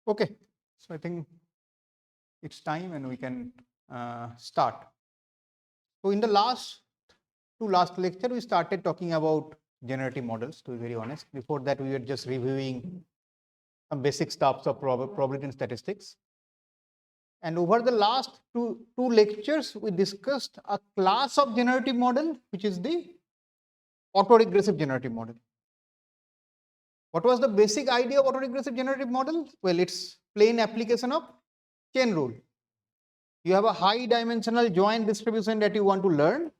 Okay, so I think it's time and we can start. So in the last lecture, we started talking about generative models, to be very honest. Before that, we were just reviewing some basic stuffs of probability and statistics. And over the last two lectures, we discussed a class of generative model, which is the autoregressive generative model. What was the basic idea of autoregressive generative model? Well, it's plain application of chain rule. You have a high dimensional joint distribution that you want to learn.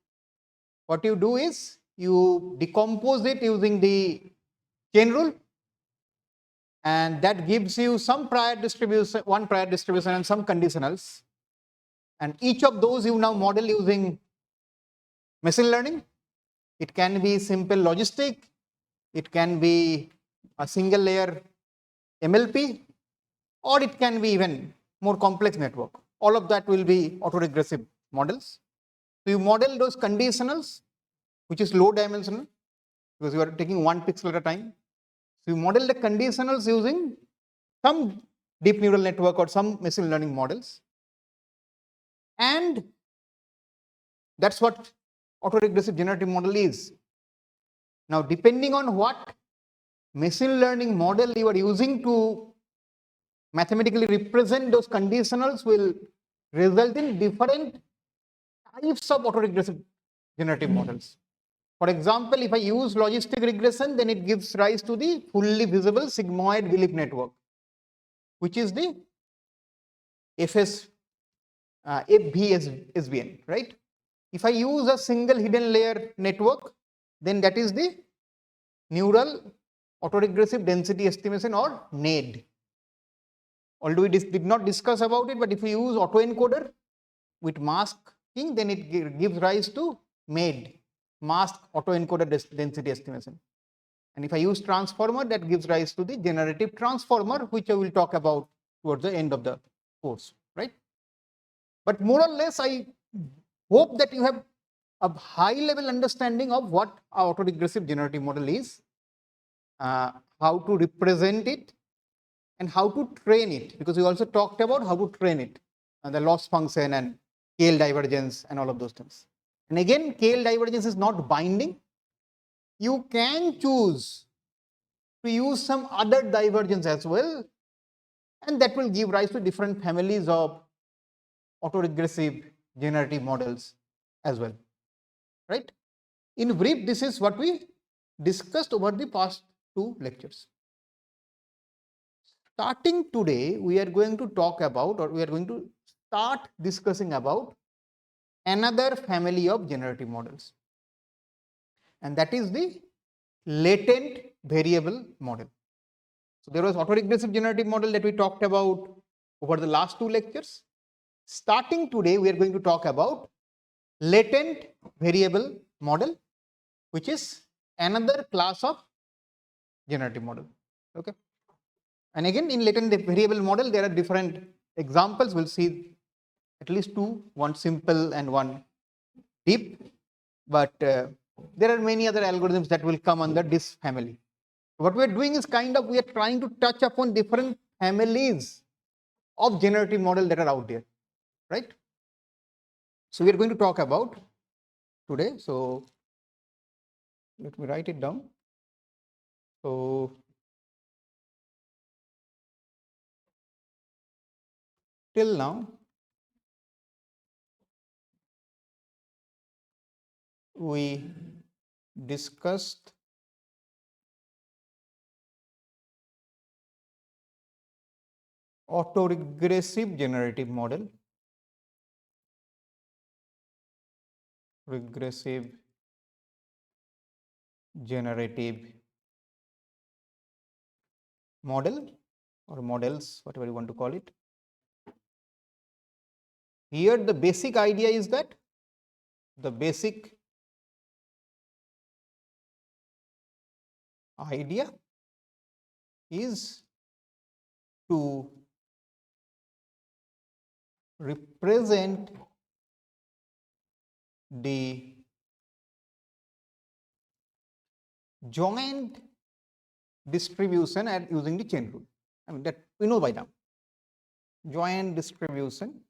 What you do is you decompose it using the chain rule, and that gives you some prior distribution, one prior distribution and some conditionals. And each of those you now model using machine learning. It can be simple logistic, it can be a single layer MLP, or it can be even more complex network. All of that will be autoregressive models. So you model those conditionals, which is low dimensional, because you are taking one pixel at a time. So you model the conditionals using some deep neural network or some machine learning models. And that's what autoregressive generative model is. Now, depending on what machine learning model you are using to mathematically represent those conditionals will result in different types of autoregressive generative models. For example, if I use logistic regression, then it gives rise to the fully visible sigmoid belief network, which is the FVSBN, right? If I use a single hidden layer network, then that is the neural autoregressive density estimation, or NAD. Although we did not discuss about it, but if we use autoencoder with masking, then it gives rise to MADE, masked autoencoder density estimation. And if I use transformer, that gives rise to the generative transformer, which I will talk about towards the end of the course, right? But more or less, I hope that you have a high level understanding of what our autoregressive generative model is, how to represent it, and how to train it, because we also talked about how to train it, and the loss function and KL divergence and all of those things. And again, KL divergence is not binding. You can choose to use some other divergence as well, and that will give rise to different families of autoregressive generative models as well, right? In brief, this is what we discussed over the past two lectures. Starting today, we are going to talk about, or we are going to start discussing about another family of generative models, and that is the latent variable model. So there was autoregressive generative model that we talked about over the last two lectures. Starting today, we are going to talk about latent variable model, which is another class of generative model. Okay. And again, in latent variable model, there are different examples. We'll see at least two, one simple and one deep. But there are many other algorithms that will come under this family. What we're doing is we are trying to touch upon different families of generative model that are out there, right? So we are going to talk about today. So let me write it down. So till now, we discussed autoregressive generative model, regressive generative model, or models, whatever you want to call it. Here the basic idea is that the basic idea is to represent the joint distribution at using the chain rule. I mean, that we know by now. Joint distribution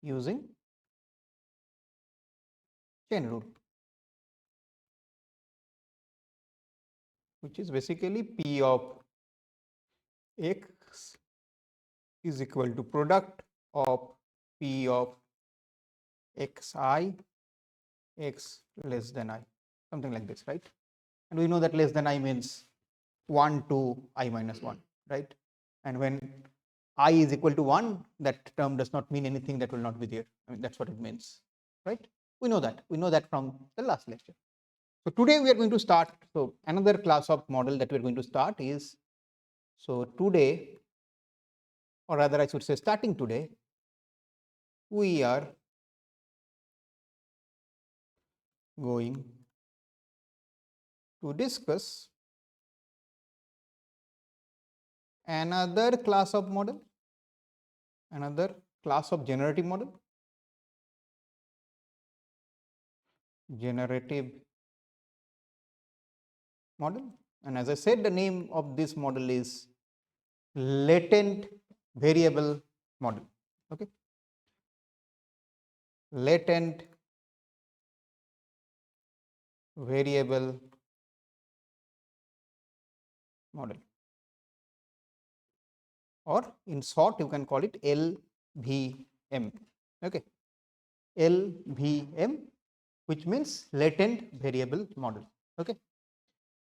using chain rule, which is basically P of x is equal to product of P of xi x less than I, something like this, right? And we know that less than I means 1 to I minus 1, right? And when I is equal to 1, that term does not mean anything, that will not be there. I mean, that's what it means, right? We know that. We know that from the last lecture. So today we are going to start. So another class of model that we are going to start is, so today, or rather I should say starting today, we are going to discuss another class of model, another class of generative model, generative model. And as I said, the name of this model is latent variable model. Okay, latent variable model, or in short you can call it LVM. Okay, LVM, which means latent variable model. Okay,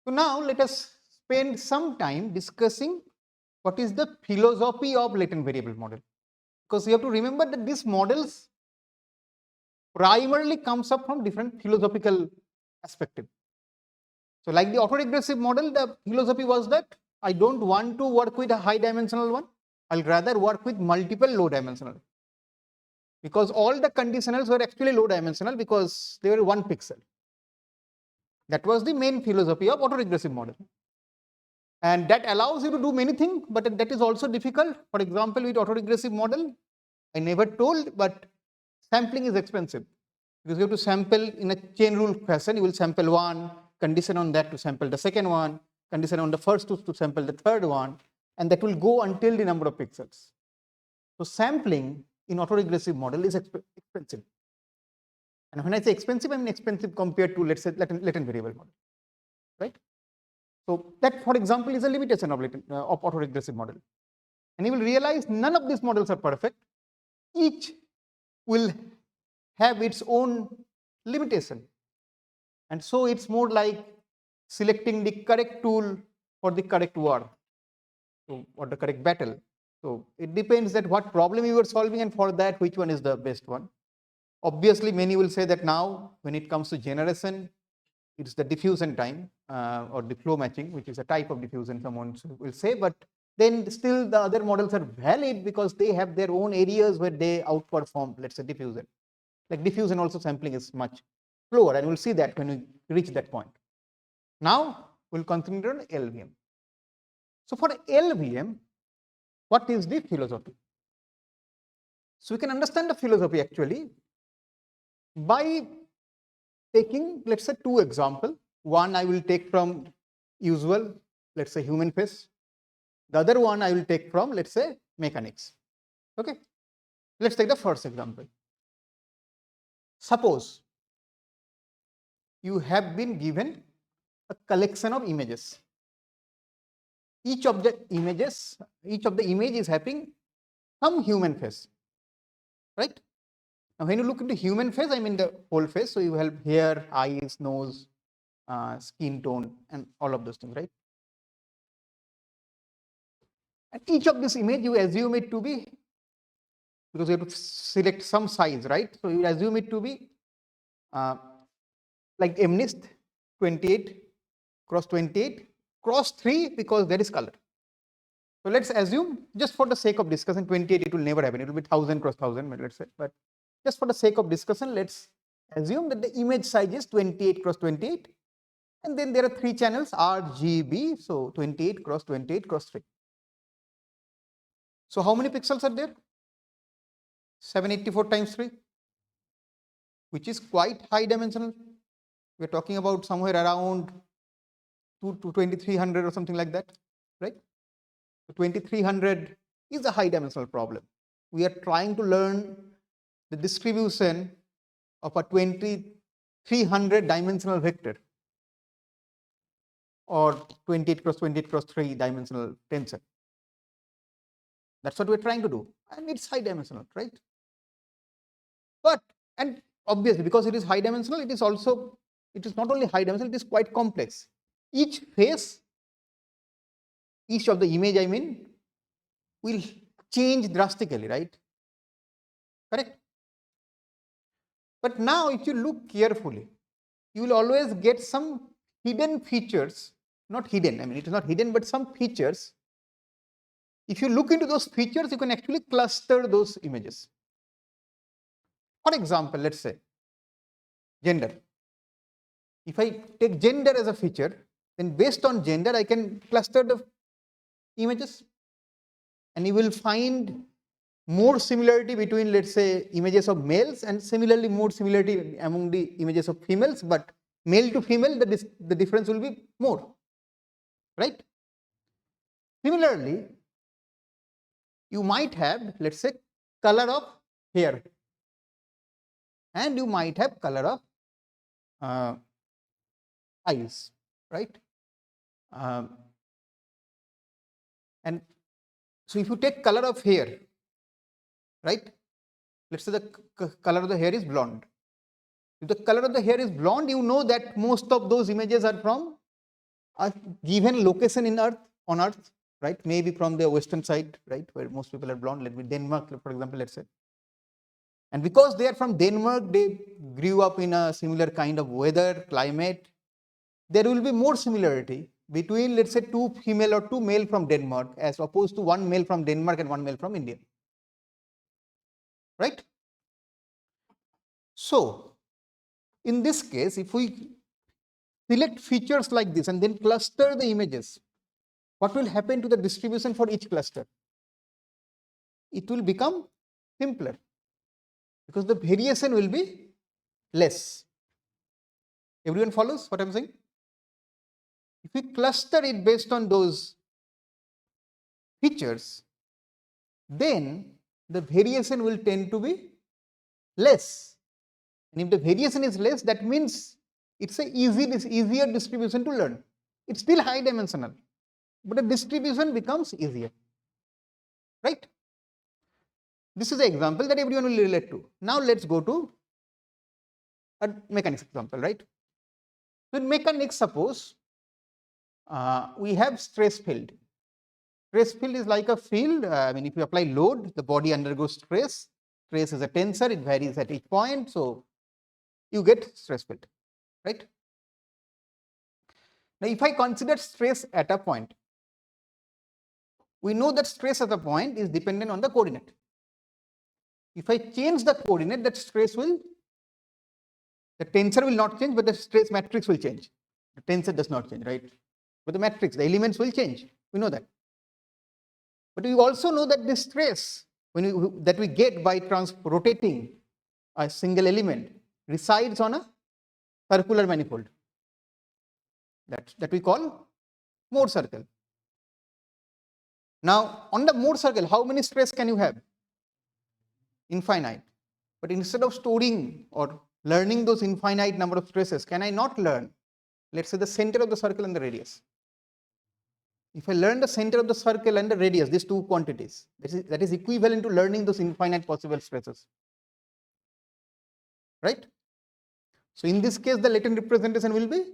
so now let us spend some time discussing what is the philosophy of latent variable model, because you have to remember that these models primarily comes up from different philosophical perspective. So like the autoregressive model, the philosophy was that I don't want to work with a high dimensional one, I'll rather work with multiple low dimensional, because all the conditionals were actually low dimensional because they were 1 pixel. That was the main philosophy of autoregressive model. And that allows you to do many things, but that is also difficult. For example, with autoregressive model, I never told, but sampling is expensive, because you have to sample in a chain rule fashion. You will sample one, condition on that to sample the second one, condition on the first to sample the third one, and that will go until the number of pixels. So sampling in autoregressive model is expensive. And when I say expensive, I mean expensive compared to, let's say, latent variable model, right? So that, for example, is a limitation of autoregressive model. And you will realize none of these models are perfect. Each will have its own limitation. And so it's more like selecting the correct tool for the correct war, or the correct battle. So it depends that what problem you are solving, and for that which one is the best one. Obviously, many will say that now when it comes to generation, it's the diffusion time, or the flow matching, which is a type of diffusion, someone will say, but then still the other models are valid because they have their own areas where they outperform, let's say, diffusion. Like diffusion also, sampling is much slower, and we'll see that when we reach that point. Now we'll concentrate on LVM. So for LVM, what is the philosophy? So we can understand the philosophy actually by taking, let's say, two examples. One I will take from usual, let's say, human face. The other one I will take from, let's say, mechanics. Okay, let's take the first example. Suppose you have been given a collection of images. Each of the image is having some human face, right? Now, when you look into human face, I mean the whole face. So you have hair, eyes, nose, skin tone, and all of those things, right? And each of this image, you assume it to be, because you have to select some size, right? So you assume it to be like MNIST 28 cross 28 cross 3, because there is color. So let's assume, just for the sake of discussion, 28, it will never happen. It will be 1000 cross 1000, let's say. But just for the sake of discussion, let's assume that the image size is 28 cross 28. And then there are 3 channels RGB, so 28 cross 28 cross 3. So how many pixels are there? 784 times 3, which is quite high dimensional. We're talking about somewhere around to 2300 or something like that, right? So 2300 is a high dimensional problem. We are trying to learn the distribution of a 2300 dimensional vector or 28 cross 28 cross 3 dimensional tensor. That's what we're trying to do, and it's high dimensional, right? But, and obviously because it is high dimensional, it is not only high dimensional, it is quite complex. Each face, each of the image I mean, will change drastically, right? Correct? But now if you look carefully, you will always get some hidden features, not hidden, I mean it is not hidden, but some features. If you look into those features, you can actually cluster those images. For example, let's say gender. If I take gender as a feature, then based on gender, I can cluster the images, and you will find more similarity between, let's say, images of males, and similarly more similarity among the images of females, but male to female, the difference will be more, right? Similarly, you might have, let's say, color of hair, and you might have color of eyes, right? And so if you take color of hair, right? Let's say the color of the hair is blonde. If the color of the hair is blonde, you know that most of those images are from a given location on Earth, right? Maybe from the western side, right, where most people are blonde. Let me Denmark, for example, let's say. And because they are from Denmark, they grew up in a similar kind of weather, climate. There will be more similarity between, let's say, two female or two male from Denmark as opposed to one male from Denmark and one male from India, right? So in this case, if we select features like this and then cluster the images, what will happen to the distribution for each cluster? It will become simpler because the variation will be less. Everyone follows what I'm saying? If we cluster it based on those features, then the variation will tend to be less. And if the variation is less, that means it's an easier distribution to learn. It's still high dimensional, but the distribution becomes easier, right? This is an example that everyone will relate to. Now let's go to a mechanics example, right? So in mechanics, suppose we have stress field. Stress field is like a field. I mean, if you apply load, the body undergoes stress. Stress is a tensor, it varies at each point, so you get stress field, right? Now, if I consider stress at a point, we know that stress at a point is dependent on the coordinate. If I change the coordinate, that the tensor will not change, but the stress matrix will change. The tensor does not change, right? But the matrix, the elements will change. We know that. But we also know that the stress that we get by rotating a single element resides on a circular manifold that we call Mohr circle. Now, on the Mohr circle, how many stress can you have? Infinite. But instead of storing or learning those infinite number of stresses, can I not learn, let's say, the center of the circle and the radius? If I learn the center of the circle and the radius, these two quantities, that is equivalent to learning those infinite possible stresses, right? So in this case, the latent representation will be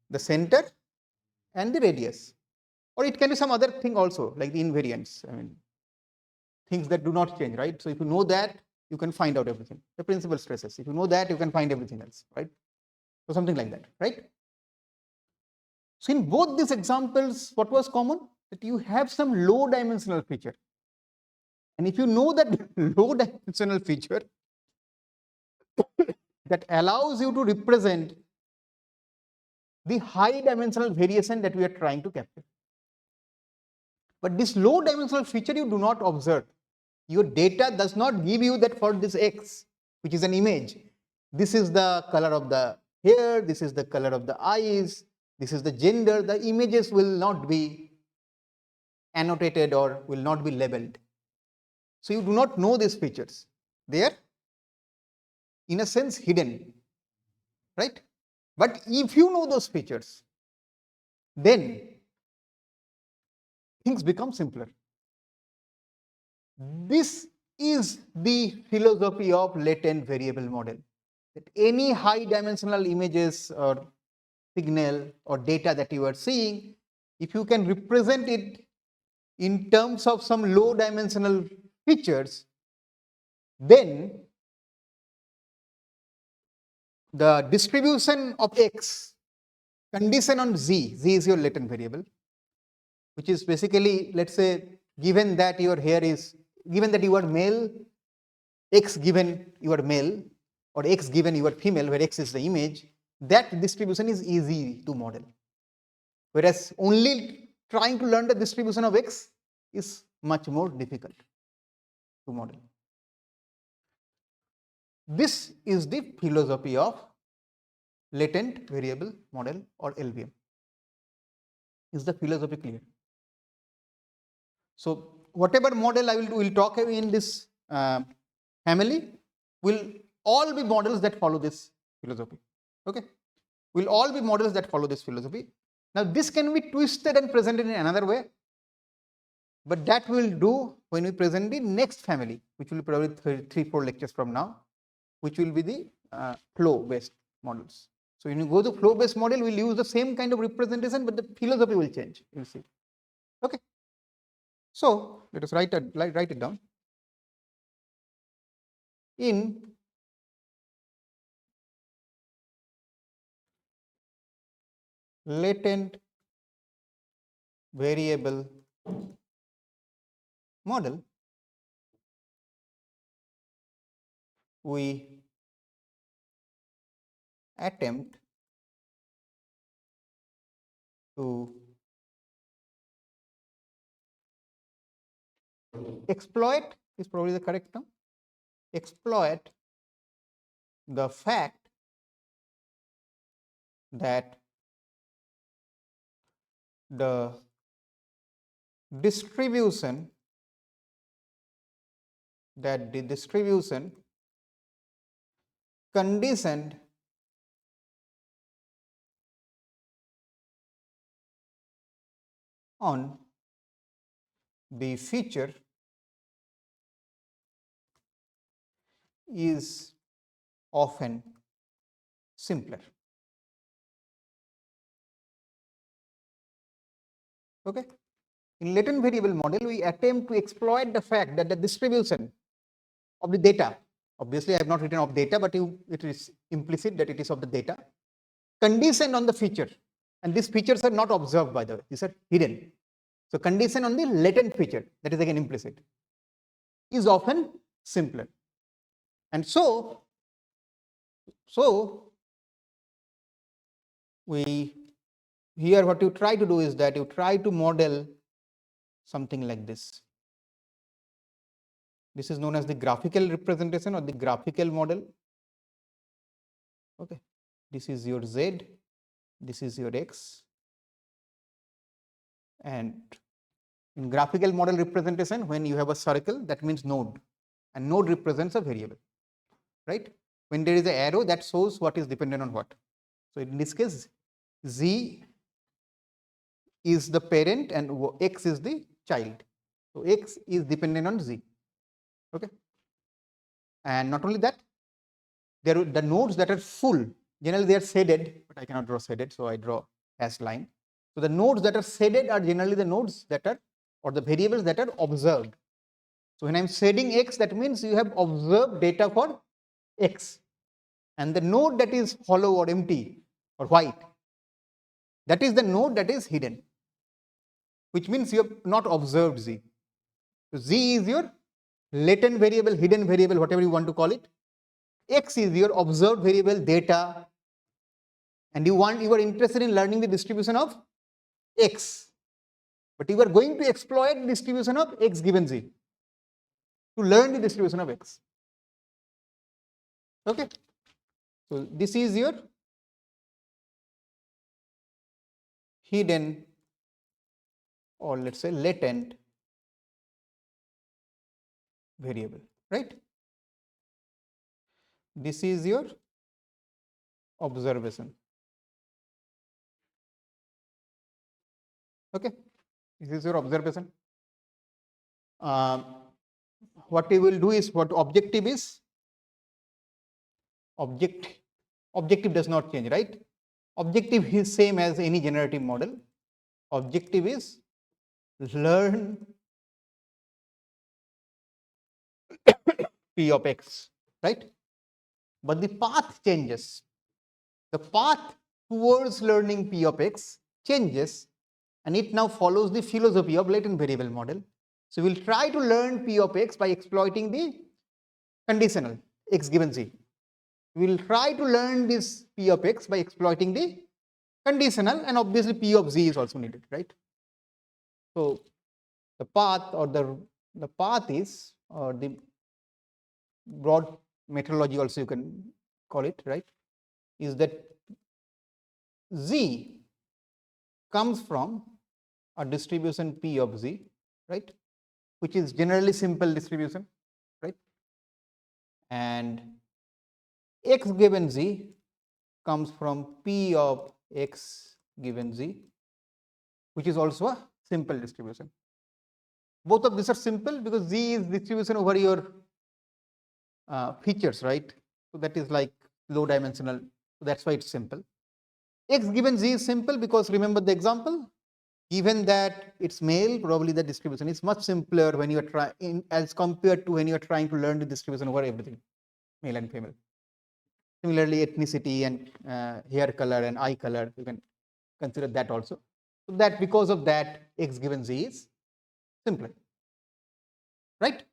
the center and the radius, or it can be some other thing also, like the invariants. I mean, things that do not change, right? So if you know that, you can find out everything. The principal stresses. If you know that, you can find everything else, right? So something like that, right? So in both these examples, what was common? That you have some low dimensional feature. And if you know that low dimensional feature that allows you to represent the high dimensional variation that we are trying to capture. But this low dimensional feature you do not observe. Your data does not give you that for this X, which is an image. This is the color of the hair, this is the color of the eyes, this is the gender, the images will not be annotated or will not be labeled. So you do not know these features. They are in a sense hidden, right? But if you know those features, then things become simpler. This is the philosophy of latent variable model. That any high dimensional images or signal or data that you are seeing, if you can represent it in terms of some low dimensional features, then the distribution of x condition on z is your latent variable, which is basically, let's say, given that your hair is, given that you are male, x given you are male, or x given you are female, where x is the image, that distribution is easy to model. Whereas only trying to learn the distribution of x is much more difficult to model. This is the philosophy of latent variable model or LVM. Is the philosophy clear? So whatever model I will do, will talk in this family will all be models that follow this philosophy. Okay, will all be models that follow this philosophy. Now this can be twisted and presented in another way, but that we will do when we present the next family, which will be probably 3-4 lectures from now, which will be the flow based models. So when you go to flow based model, we'll use the same kind of representation, but the philosophy will change. You'll see. Okay. So let us write it down. In latent variable model, we attempt to exploit, is probably the correct term, exploit the fact that the distribution conditioned on the feature is often simpler. Okay. In latent variable model, we attempt to exploit the fact that the distribution of the data, obviously I have not written of data, but it is implicit that it is of the data, conditioned on the feature, and these features are not observed, by the way, these are hidden. So condition on the latent feature, that is again implicit, is often simpler. And so we here what you try to do is that you try to model something like this. This is known as the graphical representation or the graphical model. Okay, this is your z, this is your x, and in graphical model representation, when you have a circle, that means node, and node represents a variable, right? When there is an arrow, that shows what is dependent on what. So in this case, z is the parent and x is the child. So x is dependent on z. Okay, and not only that, the nodes that are full, generally they are shaded, but I cannot draw shaded, so I draw hash line. So the nodes that are shaded are generally the nodes that are, or the variables that are observed. So when I am shading x, that means you have observed data for x, and the node that is hollow or empty or white, that is the node that is hidden, which means you have not observed z. So z is your latent variable, hidden variable, whatever you want to call it. X is your observed variable data, and you are interested in learning the distribution of x, but you are going to exploit the distribution of x given z to learn the distribution of x. Okay, so this is your hidden or let's say latent variable, right? This is your observation. Okay, this is your observation. What we will do is, what objective is, objective does not change, right? Objective is same as any generative model. Objective is learn p of x, right? But the path changes. The path towards learning p of x changes, and it now follows the philosophy of latent variable model. So we'll try to learn p of x by exploiting the conditional x given z. We'll try to learn this p of x by exploiting the conditional, and obviously p of z is also needed, right? So the path, or the path is, or the broad methodology also you can call it, right, is that z comes from a distribution p of z, right, which is generally simple distribution, right, and x given z comes from p of x given z, which is also a simple distribution. Both of these are simple because z is distribution over your features, right? So that is like low dimensional. So that's why it's simple. X given z is simple because remember the example. Given that it's male, probably the distribution is much simpler when you are trying, as compared to when you are trying to learn the distribution over everything, male and female. Similarly, ethnicity and hair color and eye color, you can consider that also. So that because of that, x given z is simpler, right?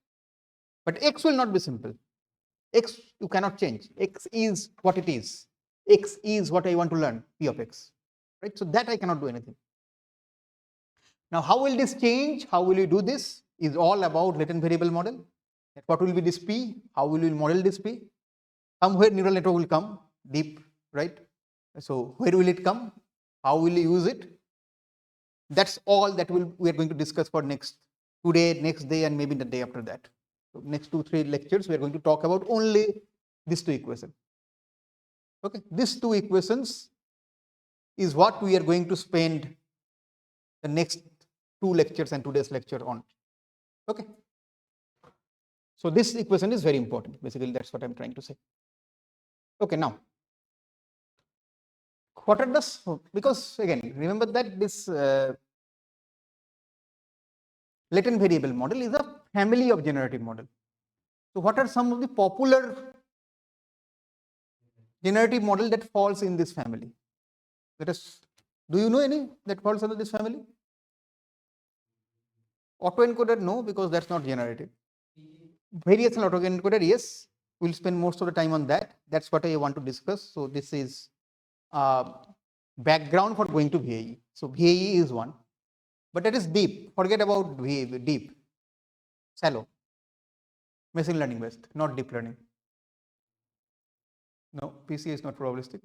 But x will not be simple. X you cannot change. X is what it is. X is what I want to learn, p of x, right? So that I cannot do anything. Now, how will this change? How will you do this? Is all about latent variable model. What will be this p? How will you model this p? Somewhere neural network will come deep, right? So where will it come? How will you use it? That's all that we are going to discuss for today, next day, and maybe the day after that. So next 2-3 lectures, we are going to talk about only these two equations. Okay, these two equations is what we are going to spend the next 2 lectures and today's lecture on. Okay. So this equation is very important. Basically, that's what I'm trying to say. Okay, now what are the, because again, remember that this latent variable model is a family of generative model. So what are some of the popular generative model that falls in this family? Let us, do you know any that falls under this family? Autoencoder, no, because that's not generative. Variational autoencoder, yes, we'll spend most of the time on that. That's what I want to discuss. So this is background for going to VAE. So VAE is one, but that is deep. Forget about VAE, deep, shallow, machine learning based, not deep learning. No, PC is not probabilistic.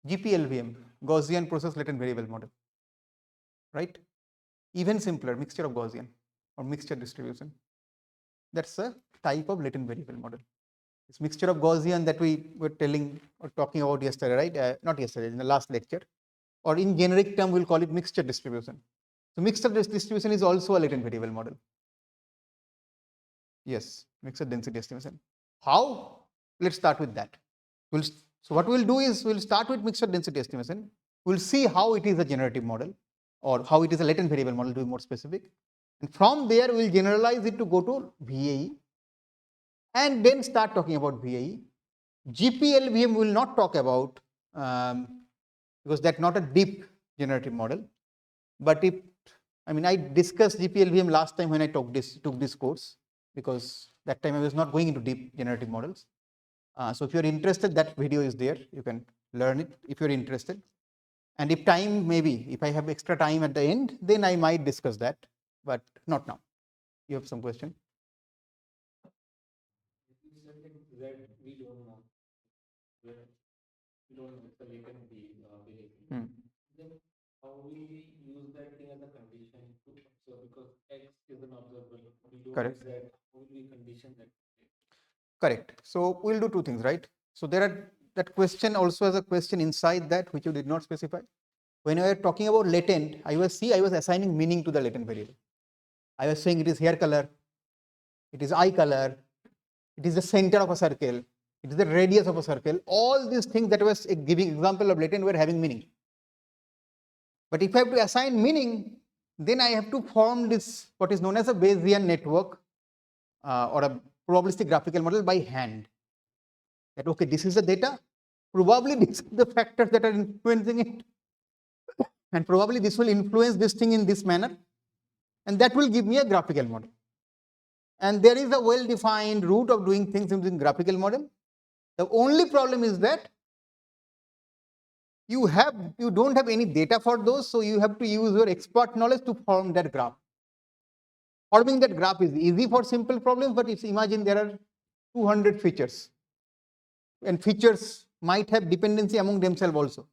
GPLVM, Gaussian process latent variable model, right? Even simpler, mixture of Gaussian or mixture distribution. That's a type of latent variable model. This mixture of Gaussian that we were telling or talking about yesterday, right? Not yesterday, in the last lecture, or in generic term, we'll call it mixture distribution. So mixture distribution is also a latent variable model. Yes, mixture density estimation. How? Let's start with that. So what we'll do is we'll start with mixture density estimation. We'll see how it is a generative model, or how it is a latent variable model to be more specific. And from there, we'll generalize it to go to VAE, and then start talking about VAE. GPLVM will not talk about, because that's not a deep generative model. But I discussed GPLVM last time when I took this course, because that time I was not going into deep generative models. So if you're interested, that video is there. You can learn it if you're interested. And if time, maybe if I have extra time at the end, then I might discuss that, but not now. You have some question? Hmm. will we use that thing as a condition to observe? Because X is an observable. We don't Correct. Z. How will we condition that? Correct. So we'll do two things, right? So there are, that question also has a question inside that which you did not specify. When we were talking about latent, I was assigning meaning to the latent variable. I was saying it is hair color, it is eye color, it is the center of a circle, it is the radius of a circle. All these things that I was giving example of latent were having meaning. But if I have to assign meaning, then I have to form this what is known as a Bayesian network or a probabilistic graphical model by hand. That okay, this is the data, probably these are the factors that are influencing it, and probably this will influence this thing in this manner, and that will give me a graphical model. And there is a well-defined route of doing things using graphical model. The only problem is that you don't have any data for those, so you have to use your expert knowledge to form that graph. Forming that graph is easy for simple problems, but if imagine there are 200 features, and features might have dependency among themselves also.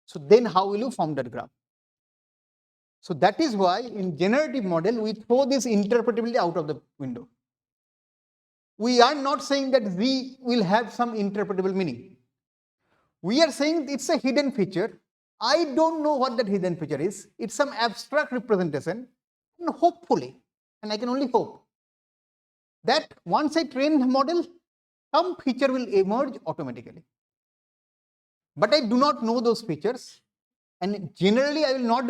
So then how will you form that graph? So that is why in generative model we throw this interpretability out of the window. We are not saying that Z will have some interpretable meaning. We are saying it's a hidden feature. I don't know what that hidden feature is. It's some abstract representation, and hopefully, and I can only hope, that once I train the model, some feature will emerge automatically. But I do not know those features, and generally I will not,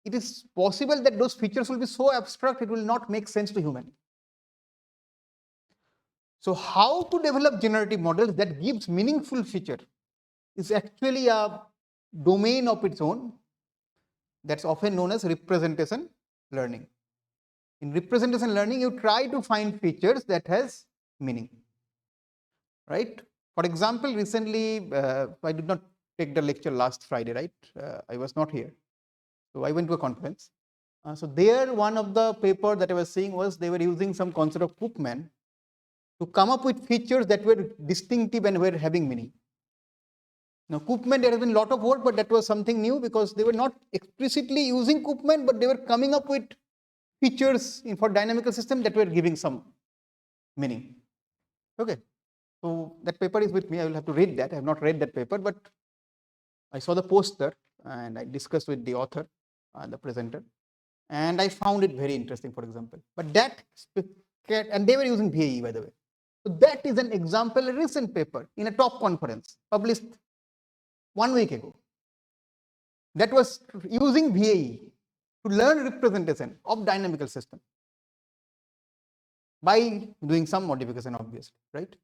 it is possible that those features will be so abstract it will not make sense to human. So how to develop generative models that gives meaningful feature is actually a domain of its own that's often known as representation learning. In representation learning, you try to find features that has meaning, right? For example, recently, I did not take the lecture last Friday, right? I was not here. So I went to a conference. So there, one of the paper that I was seeing was they were using some concept of Koopman to come up with features that were distinctive and were having meaning. Now, Koopman, there has been a lot of work, but that was something new because they were not explicitly using Koopman, but they were coming up with features for dynamical system that were giving some meaning. Okay, so that paper is with me. I will have to read that. I have not read that paper, but I saw the poster and I discussed with the author, the presenter, and I found it very interesting, for example. But that, and they were using VAE, by the way. So that is an example, a recent paper in a top conference published 1 week ago. That was using VAE to learn representation of dynamical system by doing some modification, obviously, right?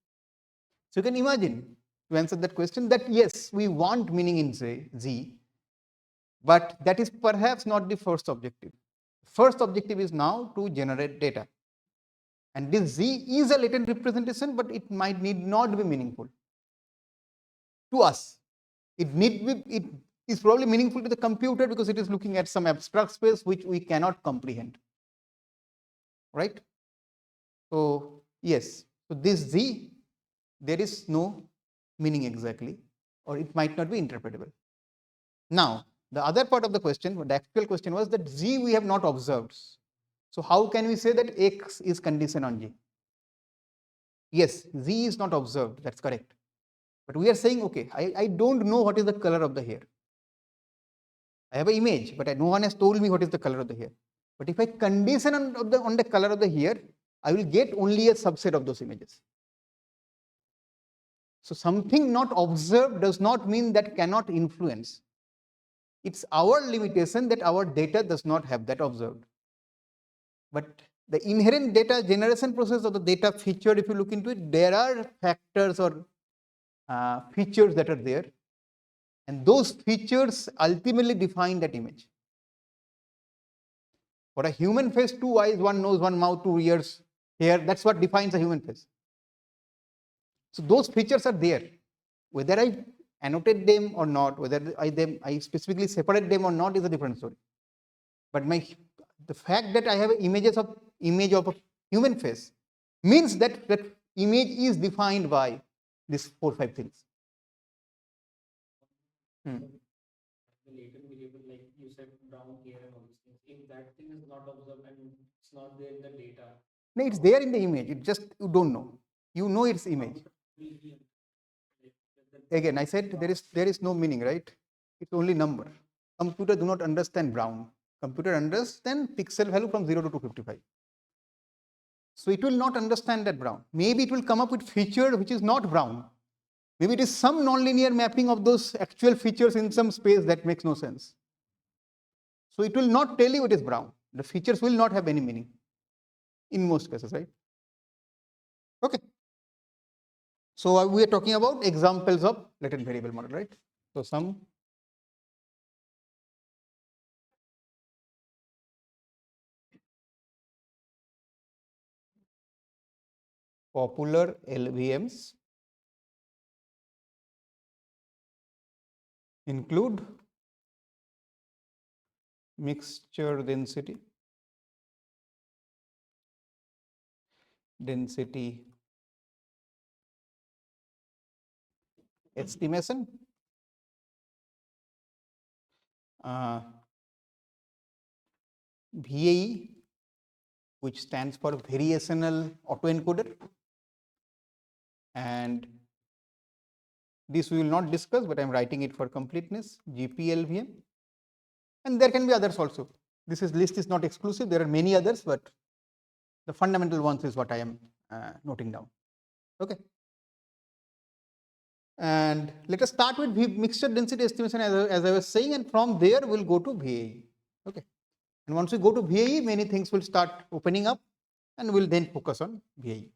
So you can imagine, to answer that question, that yes, we want meaning in Z, but that is perhaps not the first objective. First objective is now to generate data. And this Z is a latent representation, but it need not be meaningful to us. It is probably meaningful to the computer because it is looking at some abstract space which we cannot comprehend, right? So yes, so this Z, there is no meaning exactly, or it might not be interpretable. Now, the other part of the question, the actual question was that Z we have not observed. So how can we say that X is conditioned on G? Yes, Z is not observed, that's correct. But we are saying, okay, I don't know what is the color of the hair. I have an image, but no one has told me what is the color of the hair. But if I condition on the color of the hair, I will get only a subset of those images. So something not observed does not mean that cannot influence. It's our limitation that our data does not have that observed. But the inherent data generation process of the data feature, if you look into it, there are factors or features that are there, and those features ultimately define that image. For a human face, 2 eyes, 1 nose, 1 mouth, 2 ears, hair, that's what defines a human face. So those features are there. Whether I annotate them or not, whether I specifically separate them or not is a different story. But the fact that I have image of a human face means that that image is defined by these 4 or 5 things. The latent variable, like you brown hair and all these things. If that thing is not observed and it's not there in the data, No, it's there in the image. It just you don't know. You know its image. Again, I said there is no meaning, right? It's only number. Computer do not understand brown. Computer understand pixel value from 0 to 255. So it will not understand that brown. Maybe it will come up with feature which is not brown. Maybe it is some nonlinear mapping of those actual features in some space that makes no sense. So it will not tell you it is brown. The features will not have any meaning in most cases, right? Okay. So we are talking about examples of latent variable model, right? So some popular LVMs include mixture density, estimation, VAE, which stands for variational autoencoder, and this we will not discuss, but I am writing it for completeness, GPLVM, and there can be others also. This list is not exclusive. There are many others, but the fundamental ones is what I am noting down. Okay. And let us start with mixture density estimation as I was saying, and from there we'll go to VAE. Okay. And once we go to VAE, many things will start opening up, and we'll then focus on VAE.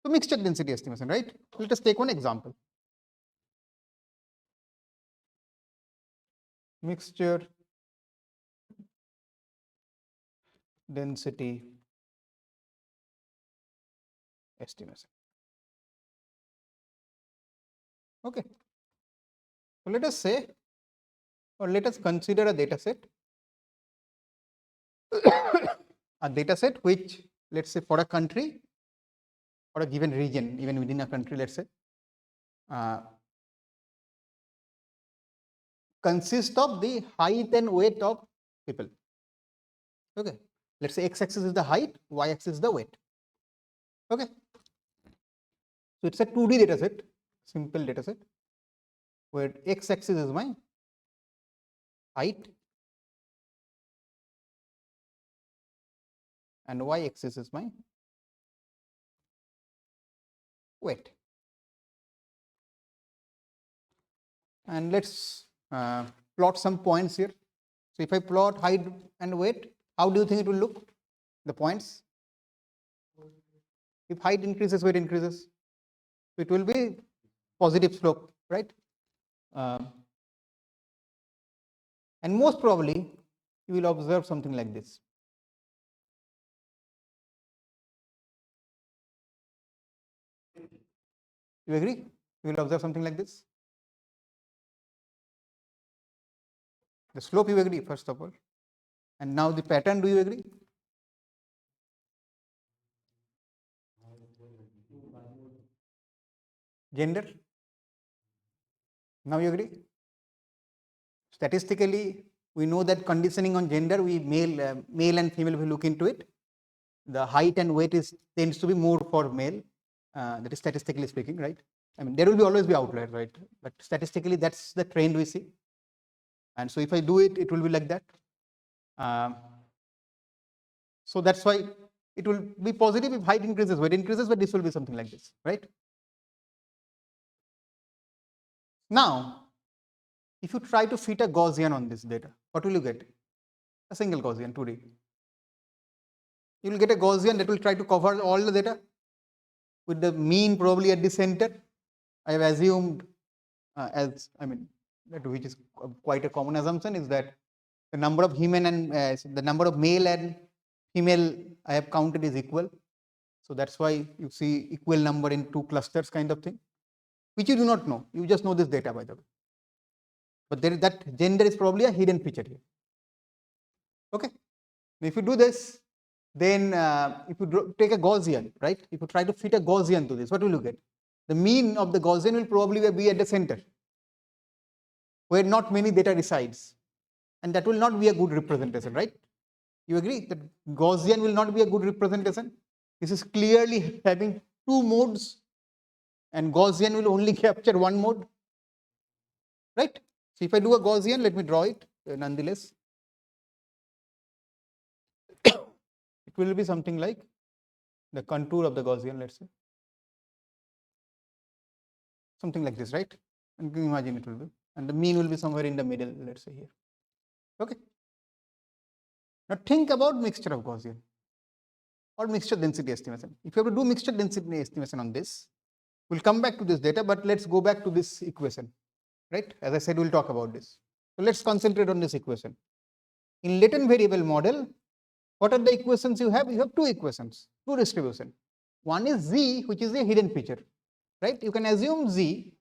So mixture density estimation, right? Let us take one example. Mixture density estimation. Okay. So let us say, or let us consider a data set, which, let's say, for a country or a given region, even within a country, let's say, consists of the height and weight of people. Okay. Let's say x-axis is the height, y-axis is the weight. Okay. So it's a 2D data set, simple data set, where x-axis is my height and y-axis is my weight. And let's plot some points here. So if I plot height and weight, how do you think it will look? The points. If height increases, weight increases. It will be positive slope, right? And most probably, you will observe something like this. You agree? You will observe something like this. The slope, you agree, first of all. And now the pattern, do you agree? Gender. Now you agree? Statistically, we know that conditioning on gender, male and female, we look into it. The height and weight tends to be more for male. That is statistically speaking, right? I mean, there will always be outliers, right? But statistically, that's the trend we see. And so if I do it, it will be like that. So that's why it will be positive if height increases, weight increases, but this will be something like this, right? Now, if you try to fit a Gaussian on this data, what will you get? A single Gaussian 2D. You will get a Gaussian that will try to cover all the data with the mean probably at the center. I have assumed which is quite a common assumption, is that the number of human and the number of male and female I have counted is equal. So that's why you see equal number in two clusters kind of thing, which you do not know. You just know this data, by the way. But that gender is probably a hidden feature here. Okay. If you do this, then if you take a Gaussian, right? If you try to fit a Gaussian to this, what will you get? The mean of the Gaussian will probably be at the center, where not many data resides. and that will not be a good representation, right? You agree that Gaussian will not be a good representation? This is clearly having two modes, and Gaussian will only capture one mode, right? So if I do a Gaussian, let me draw it nonetheless. It will be something like the contour of the Gaussian, let's say. Something like this, right? And you can imagine it will be. And the mean will be somewhere in the middle, let's say here. Okay. Now think about mixture of Gaussian or mixture density estimation. If you have to do mixture density estimation on this, we'll come back to this data, but let's go back to this equation, right? As I said, we'll talk about this. So let's concentrate on this equation. In latent variable model, what are the equations you have? You have two equations, two distribution. One is Z, which is a hidden feature, right? You can assume Z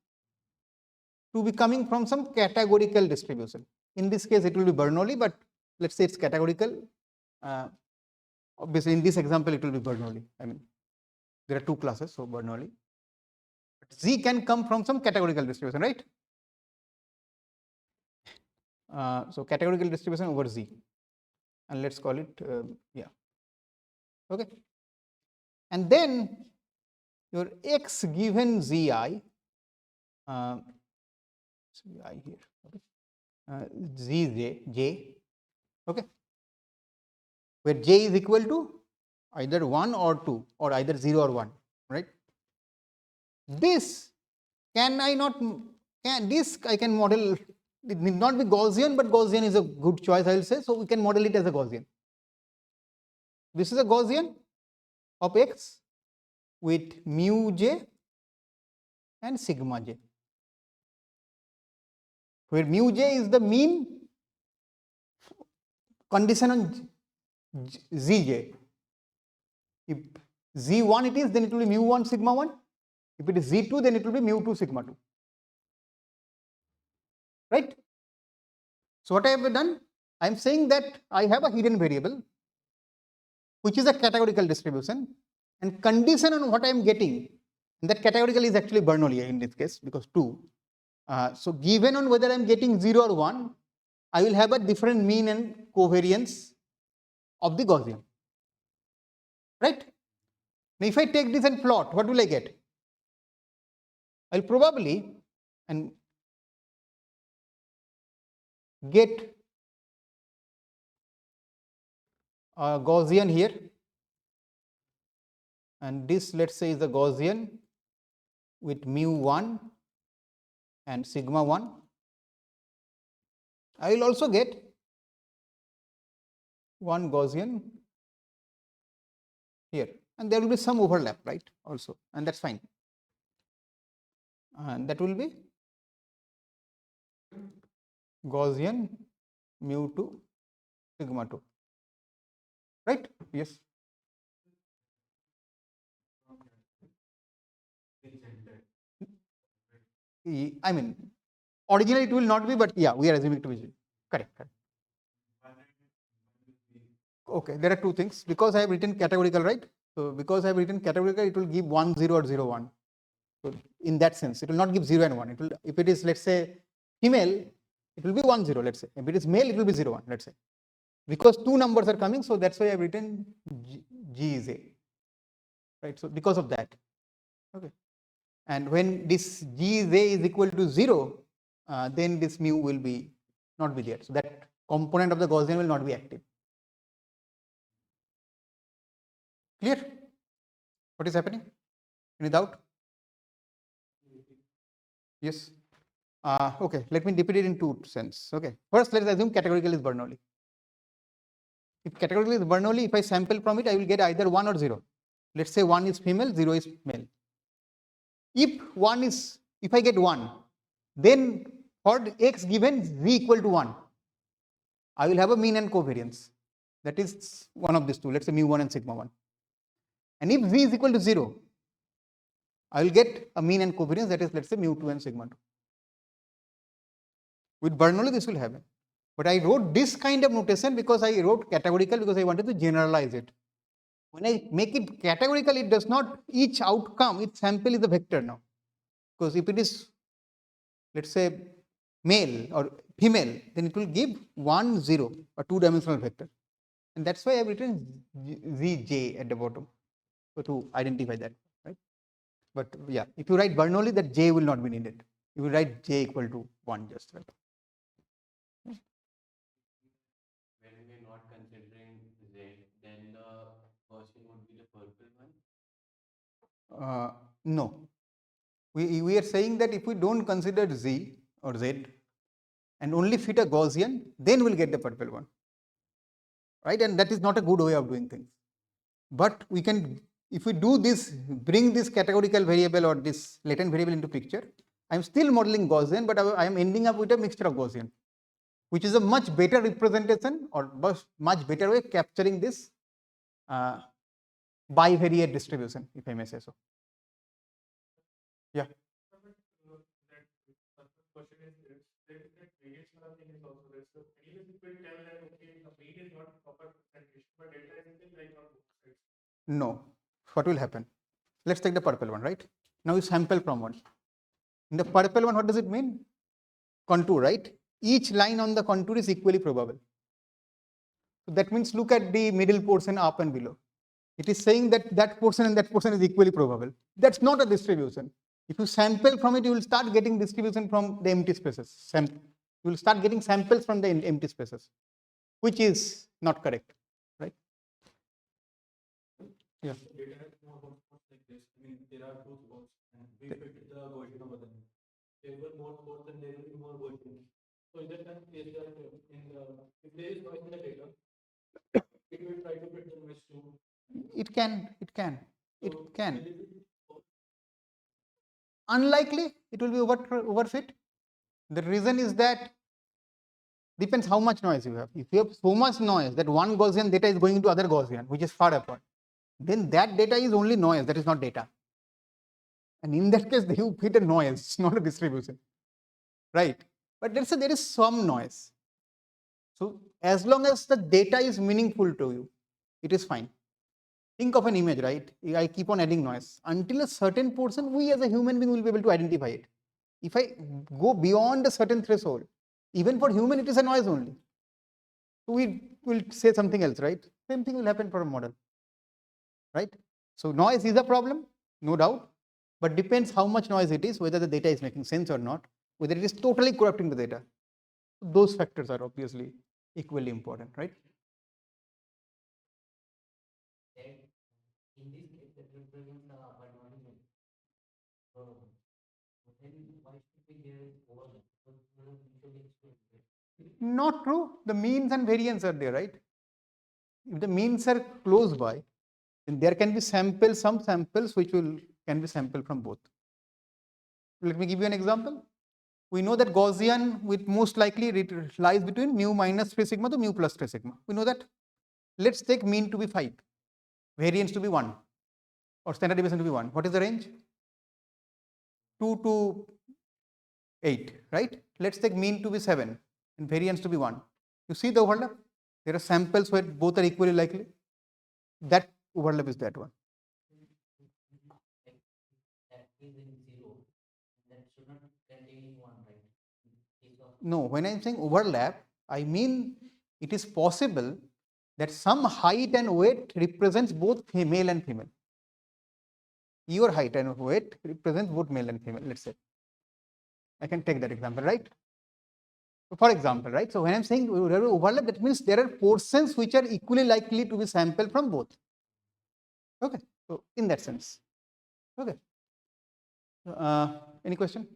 to be coming from some categorical distribution. In this case, it will be Bernoulli, but let's say it's categorical. Obviously, in this example, it will be Bernoulli. I mean, there are two classes, so Bernoulli. But Z can come from some categorical distribution, right? So categorical distribution over Z, and let's call it yeah. Okay, and then your X given Zi, Zi here, okay, Zj, okay, where j is equal to either 1 or 2 or either 0 or 1, right? This can I can model. It need not be Gaussian, but Gaussian is a good choice, I will say. So we can model it as a Gaussian. This is a Gaussian of X with mu j and sigma j, where mu j is the mean condition on Zj. If Z1 it is, then it will be mu1 sigma 1. If it is Z2, then it will be mu2 sigma 2. Right? So what I have done? I am saying that I have a hidden variable, which is a categorical distribution, and condition on what I am getting, and that categorical is actually Bernoulli in this case, because 2. So given on whether I am getting 0 or 1, I will have a different mean and covariance of the Gaussian. Right? Now if I take this and plot, what will I get? I will probably and get a Gaussian here, and this, let's say, is the Gaussian with mu1 and sigma 1. I will also get one Gaussian here, and there will be some overlap, right, also, and that's fine. And that will be Gaussian mu2 sigma 2, right? Yes. I mean, originally it will not be, but yeah, we are assuming it to be correct. Okay, there are two things. Because I have written categorical, right? So because I have written categorical, it will give 1 0 or 0 1. So in that sense, it will not give 0 and 1. It will, if it is, let's say, female, it will be 1 0. Let's say, if it is male, it will be 0 1. Let's say, because two numbers are coming, so that's why I have written G is A, right? So because of that, okay. And when this G is A is equal to 0, then this mu will be not be there. So that component of the Gaussian will not be active. Clear? What is happening? Any doubt? Yes. Okay, let me depict it in two sense. Okay, first let's assume categorical is Bernoulli. If categorical is Bernoulli, if I sample from it, I will get either 1 or 0. Let's say 1 is female, 0 is male. If I get 1, then for X given Z equal to 1, I will have a mean and covariance. That is one of these two, let's say mu1 and sigma 1. And if Z is equal to 0, I will get a mean and covariance, that is, let's say mu2 and sigma 2. With Bernoulli, this will happen. But I wrote this kind of notation because I wrote categorical because I wanted to generalize it. When I make it categorical, it does not, each outcome, each sample is a vector now. Because if it is, let's say, male or female, then it will give 1, 0, a two-dimensional vector. And that's why I've written Zj at the bottom, so to identify that, right? But yeah, if you write Bernoulli, that J will not be needed. You will write J equal to 1 just, right? When we're not considering Z, then the version would be the purple one. No. We are saying that if we don't consider Z or Z and only fit a Gaussian, then we'll get the purple one, right? And that is not a good way of doing things. But we can, if we do this, bring this categorical variable or this latent variable into picture, I'm still modeling Gaussian, but I am ending up with a mixture of Gaussian, which is a much better representation or much better way of capturing this bivariate distribution, if I may say so. Yeah. Question is that variance thing is also there. So anyways, it will tell that okay, the mean is not proper representation, but data is still like on both sides. No. What will happen? Let's take the purple one, right? Now you sample from one. In the purple one, what does it mean? Contour, right? Each line on the contour is equally probable. So that means look at the middle portion up and below. It is saying that that portion and that portion is equally probable. That's not a distribution. If you sample from it, you will start getting distribution from the empty spaces. You will start getting samples from the empty spaces, which is not correct, right? Yeah. Data has more hotspots like this. I mean, there are two spots, and we fit the Gaussian over them. There were more spots, and there will be more Gaussian. So in that sense, is that if there is noise in the data, it will try to fit the noise too. It can. It So can. will it be Unlikely it will be overfit. The reason is that depends how much noise you have. If you have so much noise that one Gaussian data is going into other Gaussian, which is far apart, then that data is only noise, that is not data. And in that case, you fit a noise, it's not a distribution, right? But let's say there is some noise. So as long as the data is meaningful to you, it is fine. Think of an image, right? I keep on adding noise. Until a certain portion, we as a human being will be able to identify it. If I go beyond a certain threshold, even for human, it is a noise only. So we will say something else, right? Same thing will happen for a model, right? So noise is a problem, no doubt, but depends how much noise it is, whether the data is making sense or not, whether it is totally corrupting the data. Those factors are obviously equally important, right? in this case that represents the binomial? Then why should we there overlap? Not true. The means and variance are there, right? If the means are close by, then there can be samples, some samples which can be sampled from both. Let me give you an example. We know that Gaussian with most likely it lies between mu minus 3 sigma to mu plus 3 sigma. We know that. Let's take mean to be 5, variance to be 1, or standard deviation to be 1. What is the range? 2 to 8, right? Let's take mean to be 7 and variance to be 1. You see the overlap? There are samples where both are equally likely. That overlap is that one. That is in 0. That should not contain 1, right? No, when I'm saying overlap, I mean it is possible that some height and weight represents both male and female. Your height and weight represents both male and female, let's say. I can take that example, right? So for example, right? So when I'm saying overlap, that means there are portions which are equally likely to be sampled from both. Okay, so in that sense. Okay. Any question?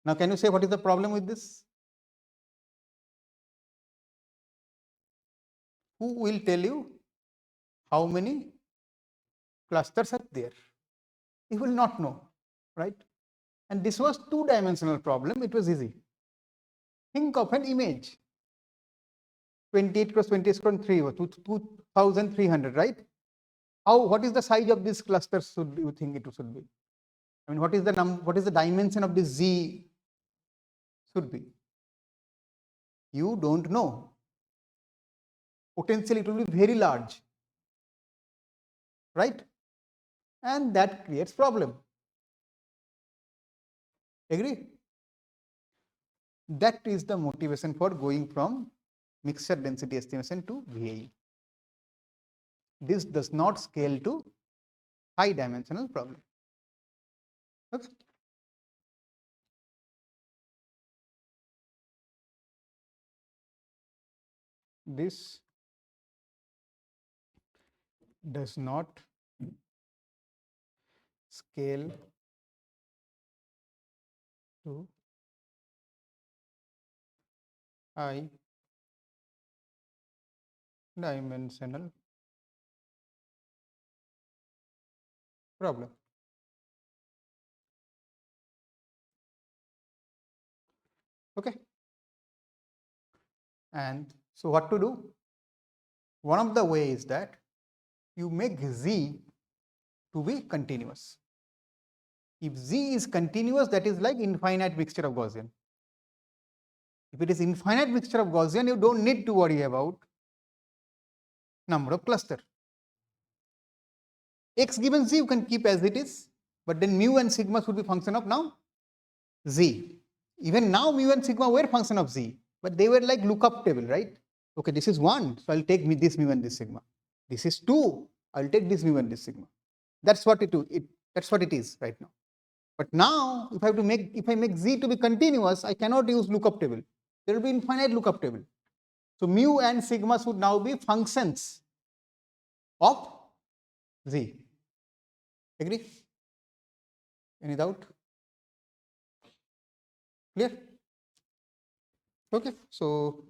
Now, can you say what is the problem with this? Who will tell you how many clusters are there? You will not know, right? And this was two-dimensional problem. It was easy. Think of an image. 28 cross 28 cross 3, 2300, right? What is the size of this cluster should you think it should be? I mean, what is the dimension of this Z should be? You don't know. Potentially it will be very large, right? And that creates problem. Agree? That is the motivation for going from mixture density estimation to VAE. This does not scale to high dimensional problem. Okay. This does not scale to high dimensional problem. Okay. And so what to do? One of the ways that you make Z to be continuous. If Z is continuous, that is like infinite mixture of Gaussian. If it is infinite mixture of Gaussian, you don't need to worry about number of cluster. X given Z you can keep as it is, but then mu and sigma should be function of now Z. Even now mu and sigma were function of Z, but they were like lookup table, right? Okay, this is 1, so I'll take this mu and this sigma. This is 2, I'll take this mu and this sigma. That's what that's what it is right now. But now if I make Z to be continuous, I cannot use lookup table. There will be infinite lookup table. So mu and sigma should now be functions of Z. Agree? Any doubt? Clear? Okay, so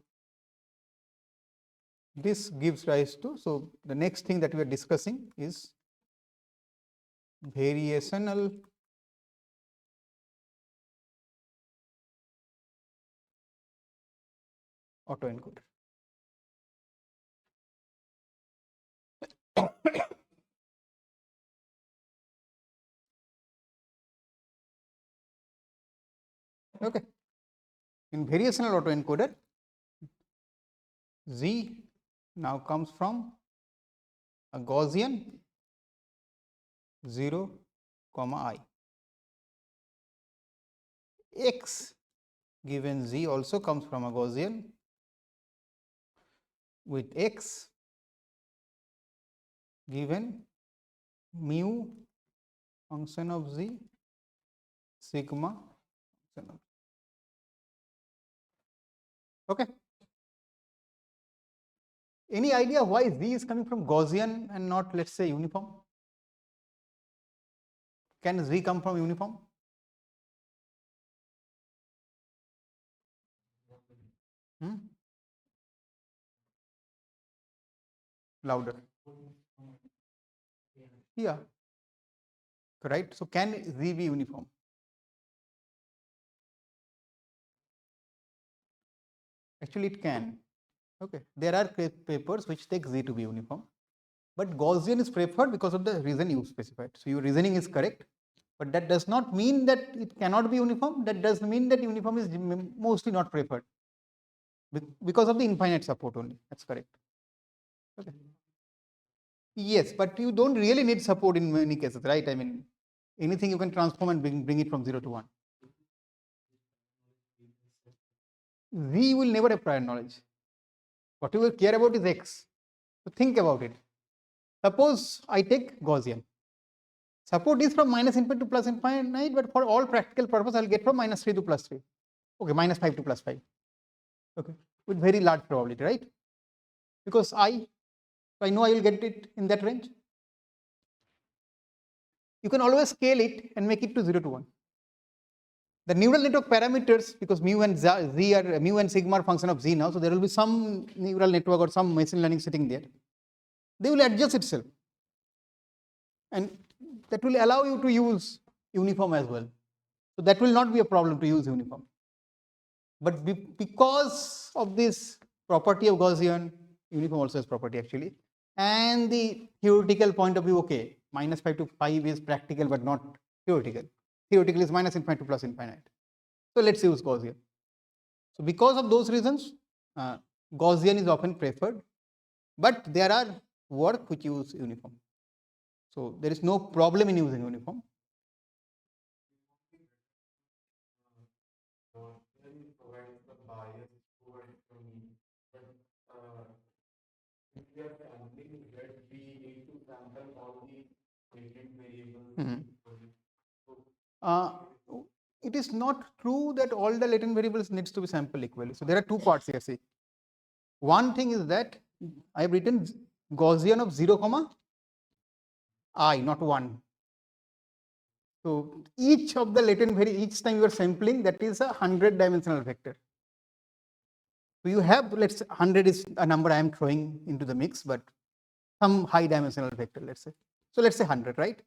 this gives rise to, so the next thing that we are discussing is variational autoencoder. Okay. In variational autoencoder, Z now comes from a Gaussian 0, I. X given Z also comes from a Gaussian with X given mu function of Z, sigma function of Z. Okay. Any idea why Z is coming from Gaussian and not, let's say, uniform? Can Z come from uniform? Hmm? Louder. Yeah. Right. So can Z be uniform? Actually, it can. Okay. There are papers which take Z to be uniform, but Gaussian is preferred because of the reason you specified. So your reasoning is correct, but that does not mean that it cannot be uniform. That does mean that uniform is mostly not preferred because of the infinite support only. That's correct. Okay. Yes, but you don't really need support in many cases, right? I mean, anything you can transform and bring it from 0 to 1. Z will never have prior knowledge. What you will care about is X. So think about it. Suppose I take Gaussian. Support is from minus infinite to plus infinite, but for all practical purpose, I'll get from minus 3 to plus 3. Okay, minus 5 to plus 5. Okay, with very large probability, right? Because I know I will get it in that range. You can always scale it and make it to 0 to 1. The neural network parameters, because mu and Z are mu and sigma are function of Z now, so there will be some neural network or some machine learning sitting there. They will adjust itself, and that will allow you to use uniform as well. So that will not be a problem to use uniform. But because of this property of Gaussian, uniform also has property actually, and the theoretical point of view, okay, minus 5 to 5 is practical but not theoretical. Theoretical is minus infinite to plus infinite. So let's use Gaussian. So because of those reasons, Gaussian is often preferred, but there are work which use uniform. So there is no problem in using uniform. It is not true that all the latent variables needs to be sample equally. So there are two parts here. See, one thing is that I have written Gaussian of 0 comma I, not 1. So each of the latent variable, each time you are sampling, that is a 100-dimensional vector. So you have, let's say 100 is a number I am throwing into the mix, but some high dimensional vector, let's say. So let's say 100, right?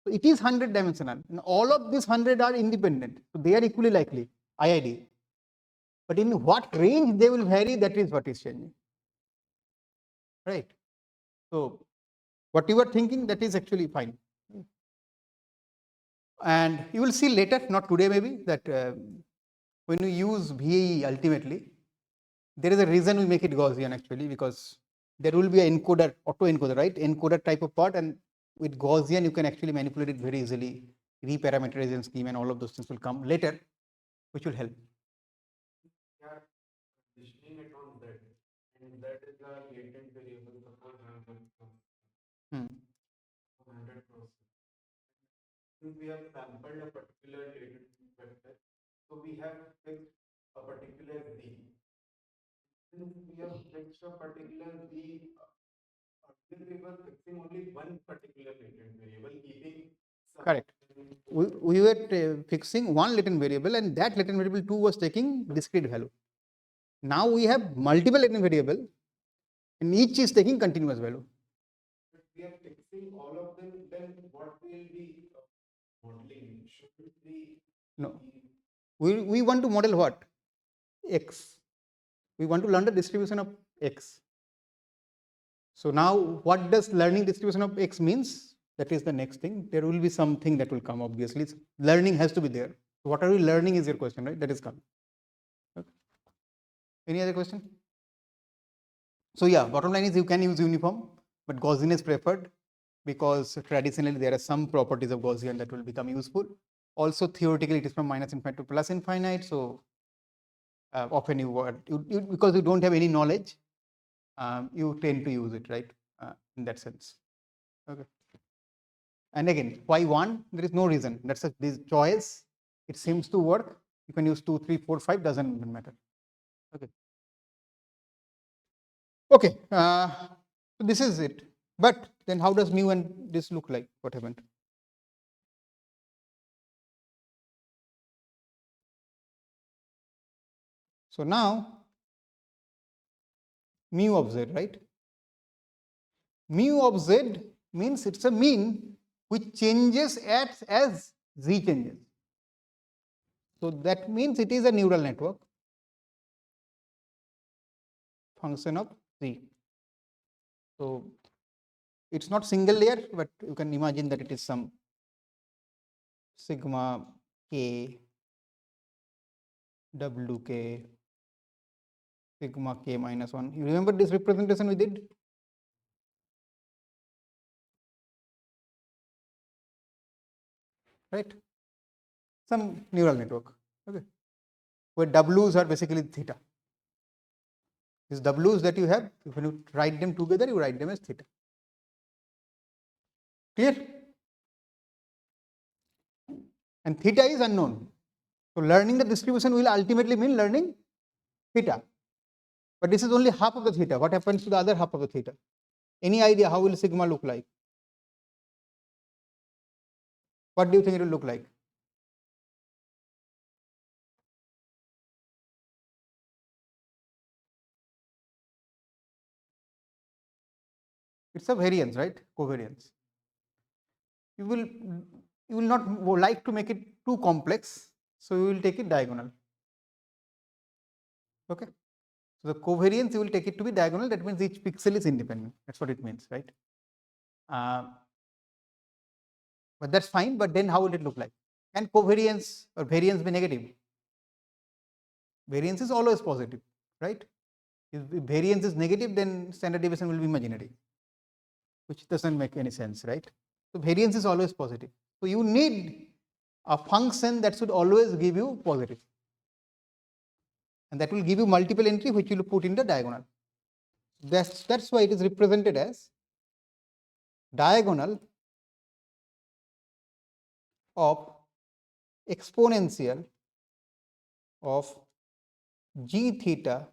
So it is 100-dimensional. And all of these 100 are independent. So they are equally likely, IID. But in what range they will vary, that is what is changing. Right? So what you are thinking, that is actually fine. And you will see later, not today maybe, that when you use VAE ultimately, there is a reason we make it Gaussian actually, because there will be an encoder, auto encoder, right? Encoder type of part, and with Gaussian you can actually manipulate it very easily. Reparameterization scheme and all of those things will come later, which will help. Yeah, conditioning it on that, and that is the latent variable. Suppose I am 100%. Since we have sampled a particular latent vector, so we have fixed a particular v. Since we have fixed a particular v, earlier we were fixing only one particular latent variable, keeping some. Correct. We were fixing one latent variable, and that latent variable 2 was taking discrete value. Now we have multiple latent variable, and each is taking continuous value. If we are fixing all of them, then what will be modeling? Should it be? No. We want to model what? X. We want to learn the distribution of X. So now what does learning distribution of X means? That is the next thing. There will be something that will come, obviously. Learning has to be there. So what are we learning is your question, right? That is coming. Okay. Any other question? So yeah, bottom line is you can use uniform, but Gaussian is preferred because traditionally there are some properties of Gaussian that will become useful. Also theoretically it is from minus infinite to plus infinite. So often because you don't have any knowledge, you tend to use it, right? In that sense. Okay. And again, why 1? There is no reason. That's this choice. It seems to work. You can use 2, 3, 4, 5, doesn't matter. Okay. Okay. So this is it. But then how does mu and this look like? What happened? So now mu of z, right? Mu of z means it's a mean which changes as z changes. So that means it is a neural network function of z. So it's not single layer, but you can imagine that it is some sigma k wk sigma k minus 1. You remember this representation we did? Right? Some neural network. Okay. Where w's are basically theta. These w's that you have, when you write them together, you write them as theta. Clear? And theta is unknown. So learning the distribution will ultimately mean learning theta. But this is only half of the theta. What happens to the other half of the theta? Any idea how will sigma look like? What do you think it will look like? It's a variance, right? Covariance. You will not like to make it too complex, so you will take it diagonal. Okay. So the covariance you will take it to be diagonal. That means each pixel is independent. That's what it means, right? But that's fine. But then how will it look like? Can covariance or variance be negative? Variance is always positive, right? If variance is negative, then standard deviation will be imaginary, which doesn't make any sense, right? So variance is always positive. So you need a function that should always give you positive. And that will give you multiple entry, which you will put in the diagonal. That's why it is represented as diagonal of exponential of g theta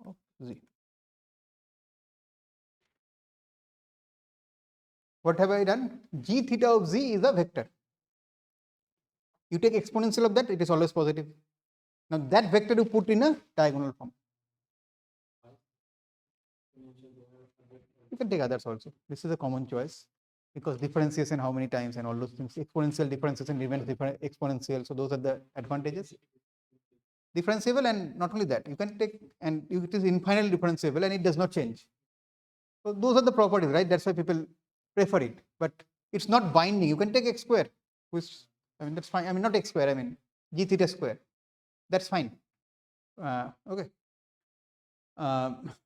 of z. What have I done? G theta of z is a vector. You take exponential of that, it is always positive. Now that vector you put in a diagonal form. You can take others also. This is a common choice because differentiation how many times and all those things. Exponential differentiation remains different exponential. So those are the advantages. Differentiable, and not only that, you can take, and it is infinitely differentiable and it does not change. So those are the properties, right? That's why people prefer it. But it's not binding. You can take x square, which, I mean, that's fine. I mean, not x square, I mean g theta square. That's fine. Okay.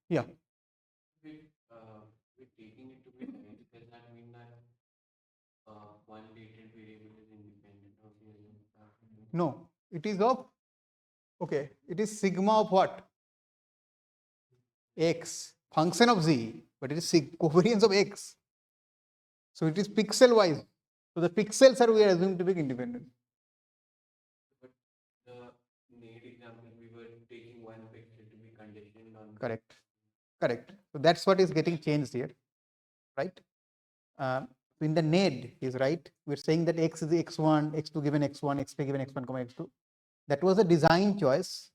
Yeah. With taking it to be right, does that mean that one latent variable is independent of the other? No, it is of, okay, it is sigma of what? X, function of z, but it is covariance of x. So it is pixel wise. So the pixels are, we are assuming to be independent. But the need example, we were taking one pixel to be conditioned on. Correct. Correct. So that's what is getting changed here, right? In the NAD is right. We're saying that x is x1, x2 given x1, x3 given x1, x2. That was a design choice.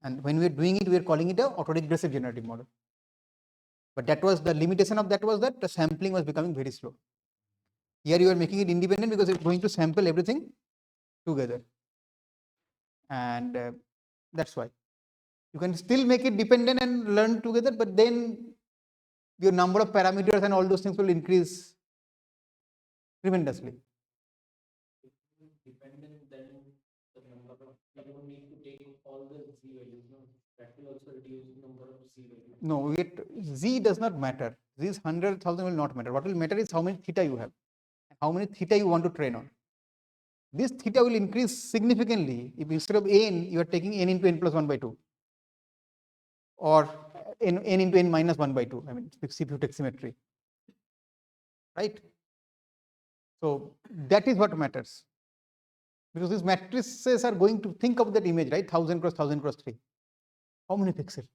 And when we are doing it, we are calling it a autoregressive generative model. But that was the limitation of that was that the sampling was becoming very slow. Here you are making it independent because it's going to sample everything together. And that's why. You can still make it dependent and learn together, but then your number of parameters and all those things will increase tremendously. Dependent, then the number of, you don't need to take all the z values, no? That will also reduce the number of z values. No, z does not matter. These 100,000 will not matter. What will matter is how many theta you have, how many theta you want to train on. This theta will increase significantly if instead of n, you are taking n into n plus 1 by 2 or n into n minus 1 by 2. I mean, if you take symmetry, right? So that is what matters. Because these matrices are going to think of that image, right? 1000 cross 1000 cross 3. How many pixels?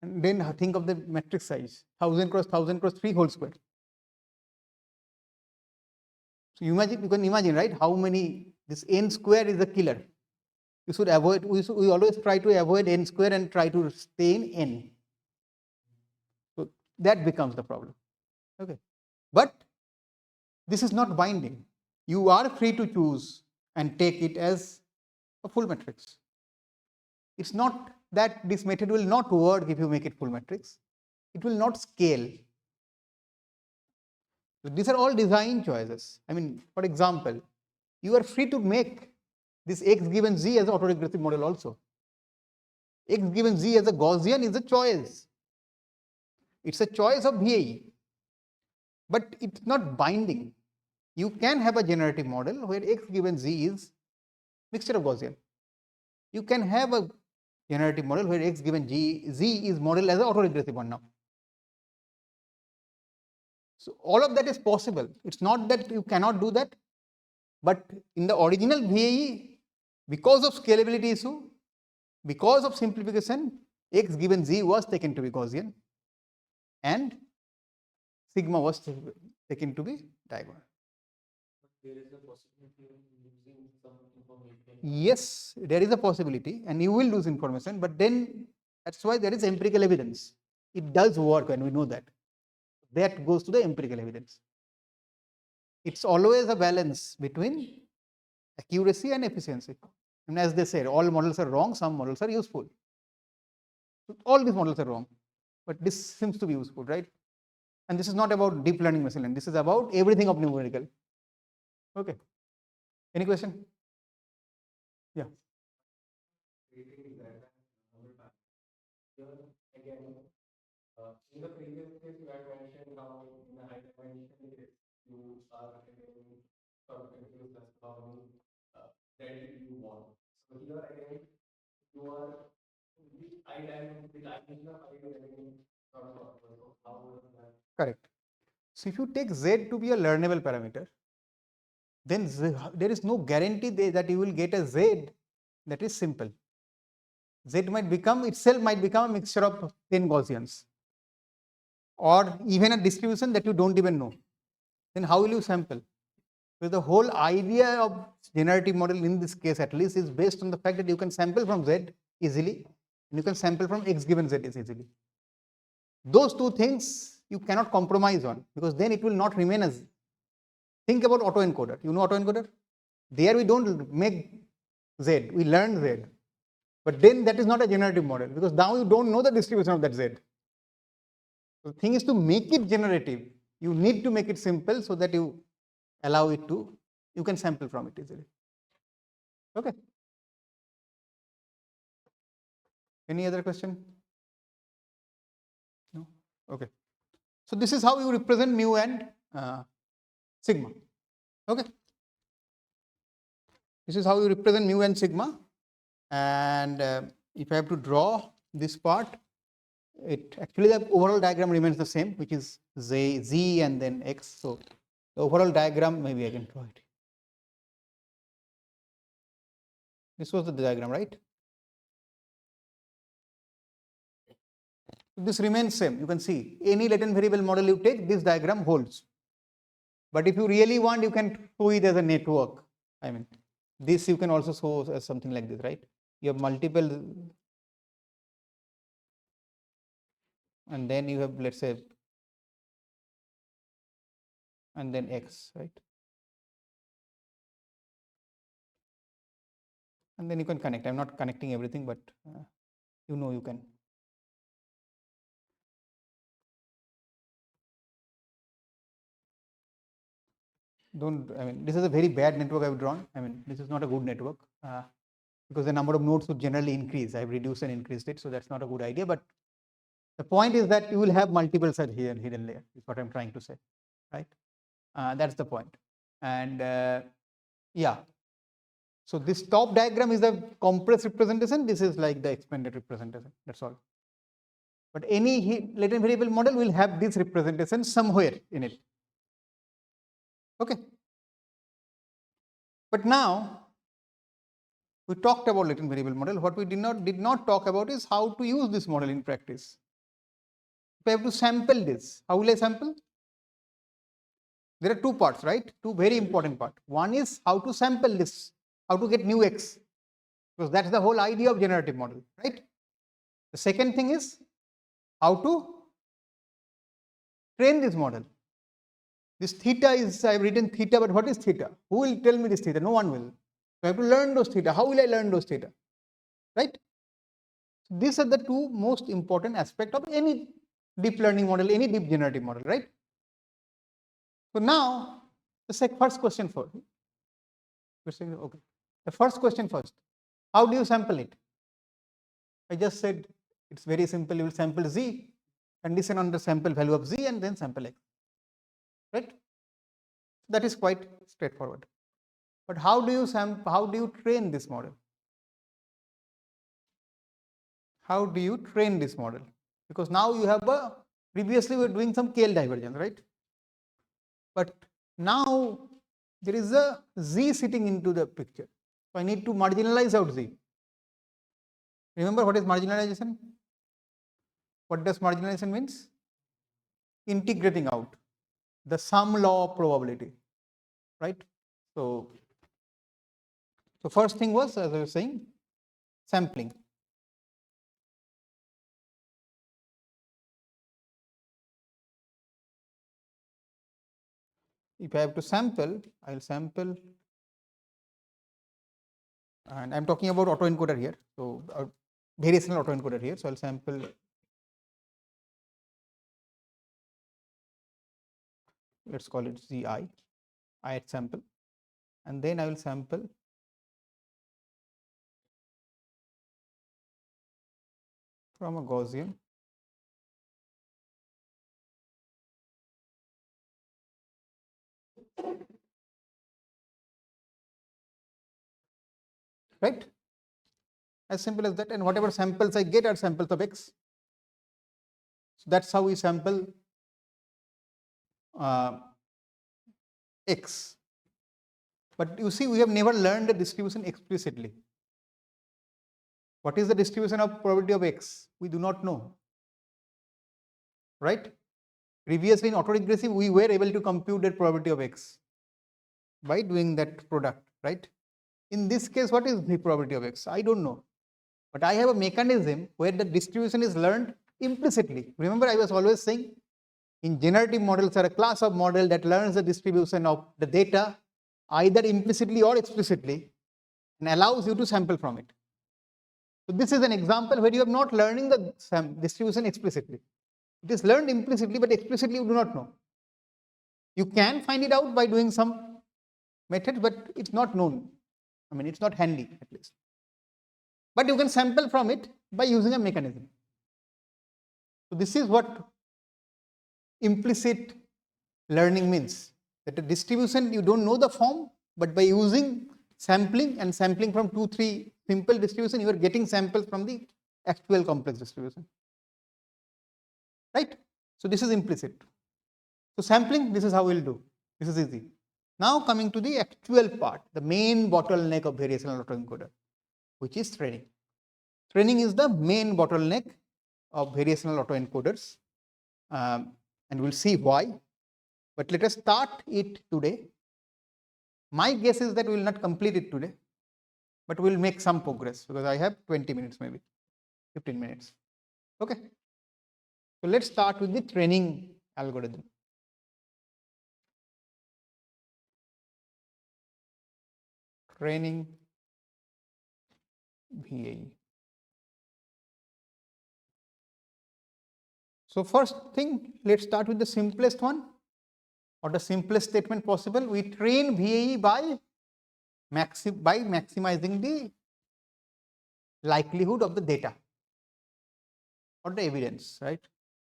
And then think of the matrix size, 1000 cross 1000 cross 3 whole square. So you can imagine, right? How many, this n square is a killer. You should avoid, we always try to avoid n square and try to stay in n. So that becomes the problem. Okay. But this is not binding. You are free to choose and take it as a full matrix. It's not that this method will not work if you make it full matrix. It will not scale. So these are all design choices. I mean, for example, you are free to make this x given z as an autoregressive model also. X given z as a Gaussian is a choice. It's a choice of VAE, but it's not binding. You can have a generative model where x given z is mixture of Gaussian. You can have a generative model where x given z is modeled as an autoregressive one now. So all of that is possible. It's not that you cannot do that, but in the original VAE, because of scalability issue, because of simplification, x given z was taken to be Gaussian and sigma was taken to be diagonal. There is a possibility of losing some information. Yes, there is a possibility and you will lose information, but then that's why there is empirical evidence. It does work and we know that. That goes to the empirical evidence. It's always a balance between accuracy and efficiency. And as they say, all models are wrong, some models are useful. All these models are wrong, but this seems to be useful, right? And this is not about deep learning machine learning. This is about everything of numerical. Okay. Any question? Yeah. Again, in the previous case, you had mentioned how in the high dimension case, you are sort of confused as to how many threads you want. So here again, you are which dimension of high dimension sort of possible. So how was that? Correct. So if you take z to be a learnable parameter, then there is no guarantee that you will get a Z that is simple. Z might become itself might become a mixture of 10 Gaussians, or even a distribution that you don't even know. Then how will you sample? So the whole idea of generative model in this case at least is based on the fact that you can sample from Z easily and you can sample from X given Z easily. Those two things you cannot compromise on, because then it will not remain as. Think about autoencoder. You know autoencoder? There we don't make Z, we learn Z. But then that is not a generative model, because now you don't know the distribution of that Z. So the thing is to make it generative. You need to make it simple so that you allow it to, you can sample from it easily. Okay. Any other question? No? Okay. So this is how you represent mu and sigma. Okay. This is how you represent mu and sigma. And if I have to draw this part, it actually the overall diagram remains the same, which is z and then x. So the overall diagram, maybe I can draw it. This was the diagram, right? This remains same. You can see any latent variable model you take, this diagram holds. But if you really want, you can show it as a network. I mean, this you can also show as something like this, right? You have multiple, and then you have, let's say, and then x, right? And then you can connect. I'm not connecting everything, but you know you can. Don't, I mean, this is a very bad network I've drawn. I mean, this is not a good network because the number of nodes would generally increase. I've reduced and increased it, so that's not a good idea. But the point is that you will have multiple such here hidden layer, is what I'm trying to say, right? That's the point. And yeah, so this top diagram is the compressed representation. This is like the expanded representation. That's all. But any latent variable model will have this representation somewhere in it. Okay. But now we talked about latent variable model. What we did not talk about is how to use this model in practice. If I have to sample this, how will I sample? There are two parts, right? Two very important parts. One is how to sample this, how to get new x, because that's the whole idea of generative model, right? The second thing is how to train this model. This theta is, I've written theta, but what is theta? Who will tell me this theta? No one will. So I have to learn those theta. How will I learn those theta? Right? So these are the two most important aspects of any deep learning model, any deep generative model, right? So now the first question first. Okay. The first question first. How do you sample it? I just said it's very simple. You will sample z, condition on the sample value of z, and then sample x. Right? That is quite straightforward. But how do you train this model? How do you train this model? Because now you have previously we were doing some KL divergence, right? But now there is a z sitting into the picture. So I need to marginalize out z. Remember what is marginalization? What does marginalization means? Integrating out the sum law of probability, right? So first thing was, as I was saying, sampling. If I have to sample, I'll sample, and I'm talking about autoencoder here. So variational autoencoder here. So I'll sample, let's call it Zi, ith sample, and then I will sample from a Gaussian right? As simple as that, and whatever samples I get are samples of x. So that's how we sample x. But you see, we have never learned the distribution explicitly. What is the distribution of probability of x? We do not know, right? Previously in autoregressive, we were able to compute the probability of x by doing that product, right? In this case, what is the probability of x? I don't know. But I have a mechanism where the distribution is learned implicitly. Remember, I was always saying in generative models are a class of model that learns the distribution of the data either implicitly or explicitly and allows you to sample from it. So this is an example where you are not learning the distribution explicitly. It is learned implicitly, but explicitly you do not know. You can find it out by doing some methods, but it's not known. I mean, it's not handy at least. But you can sample from it by using a mechanism. So this is what implicit learning means, that the distribution you don't know the form, but by using sampling and sampling from 2-3 simple distribution, you are getting samples from the actual complex distribution, right? So this is implicit. So sampling, this is how we'll do. This is easy. Now coming to the actual part, the main bottleneck of variational autoencoder, which is training. Training is the main bottleneck of variational autoencoders, and we'll see why. But let us start it today. My guess is that we will not complete it today, but we will make some progress because I have 20 minutes, maybe 15 minutes. Okay. So let's start with the training algorithm. Training VAE. So first thing, let's start with the simplest one, or the simplest statement possible. We train VAE by maximizing the likelihood of the data or the evidence, right?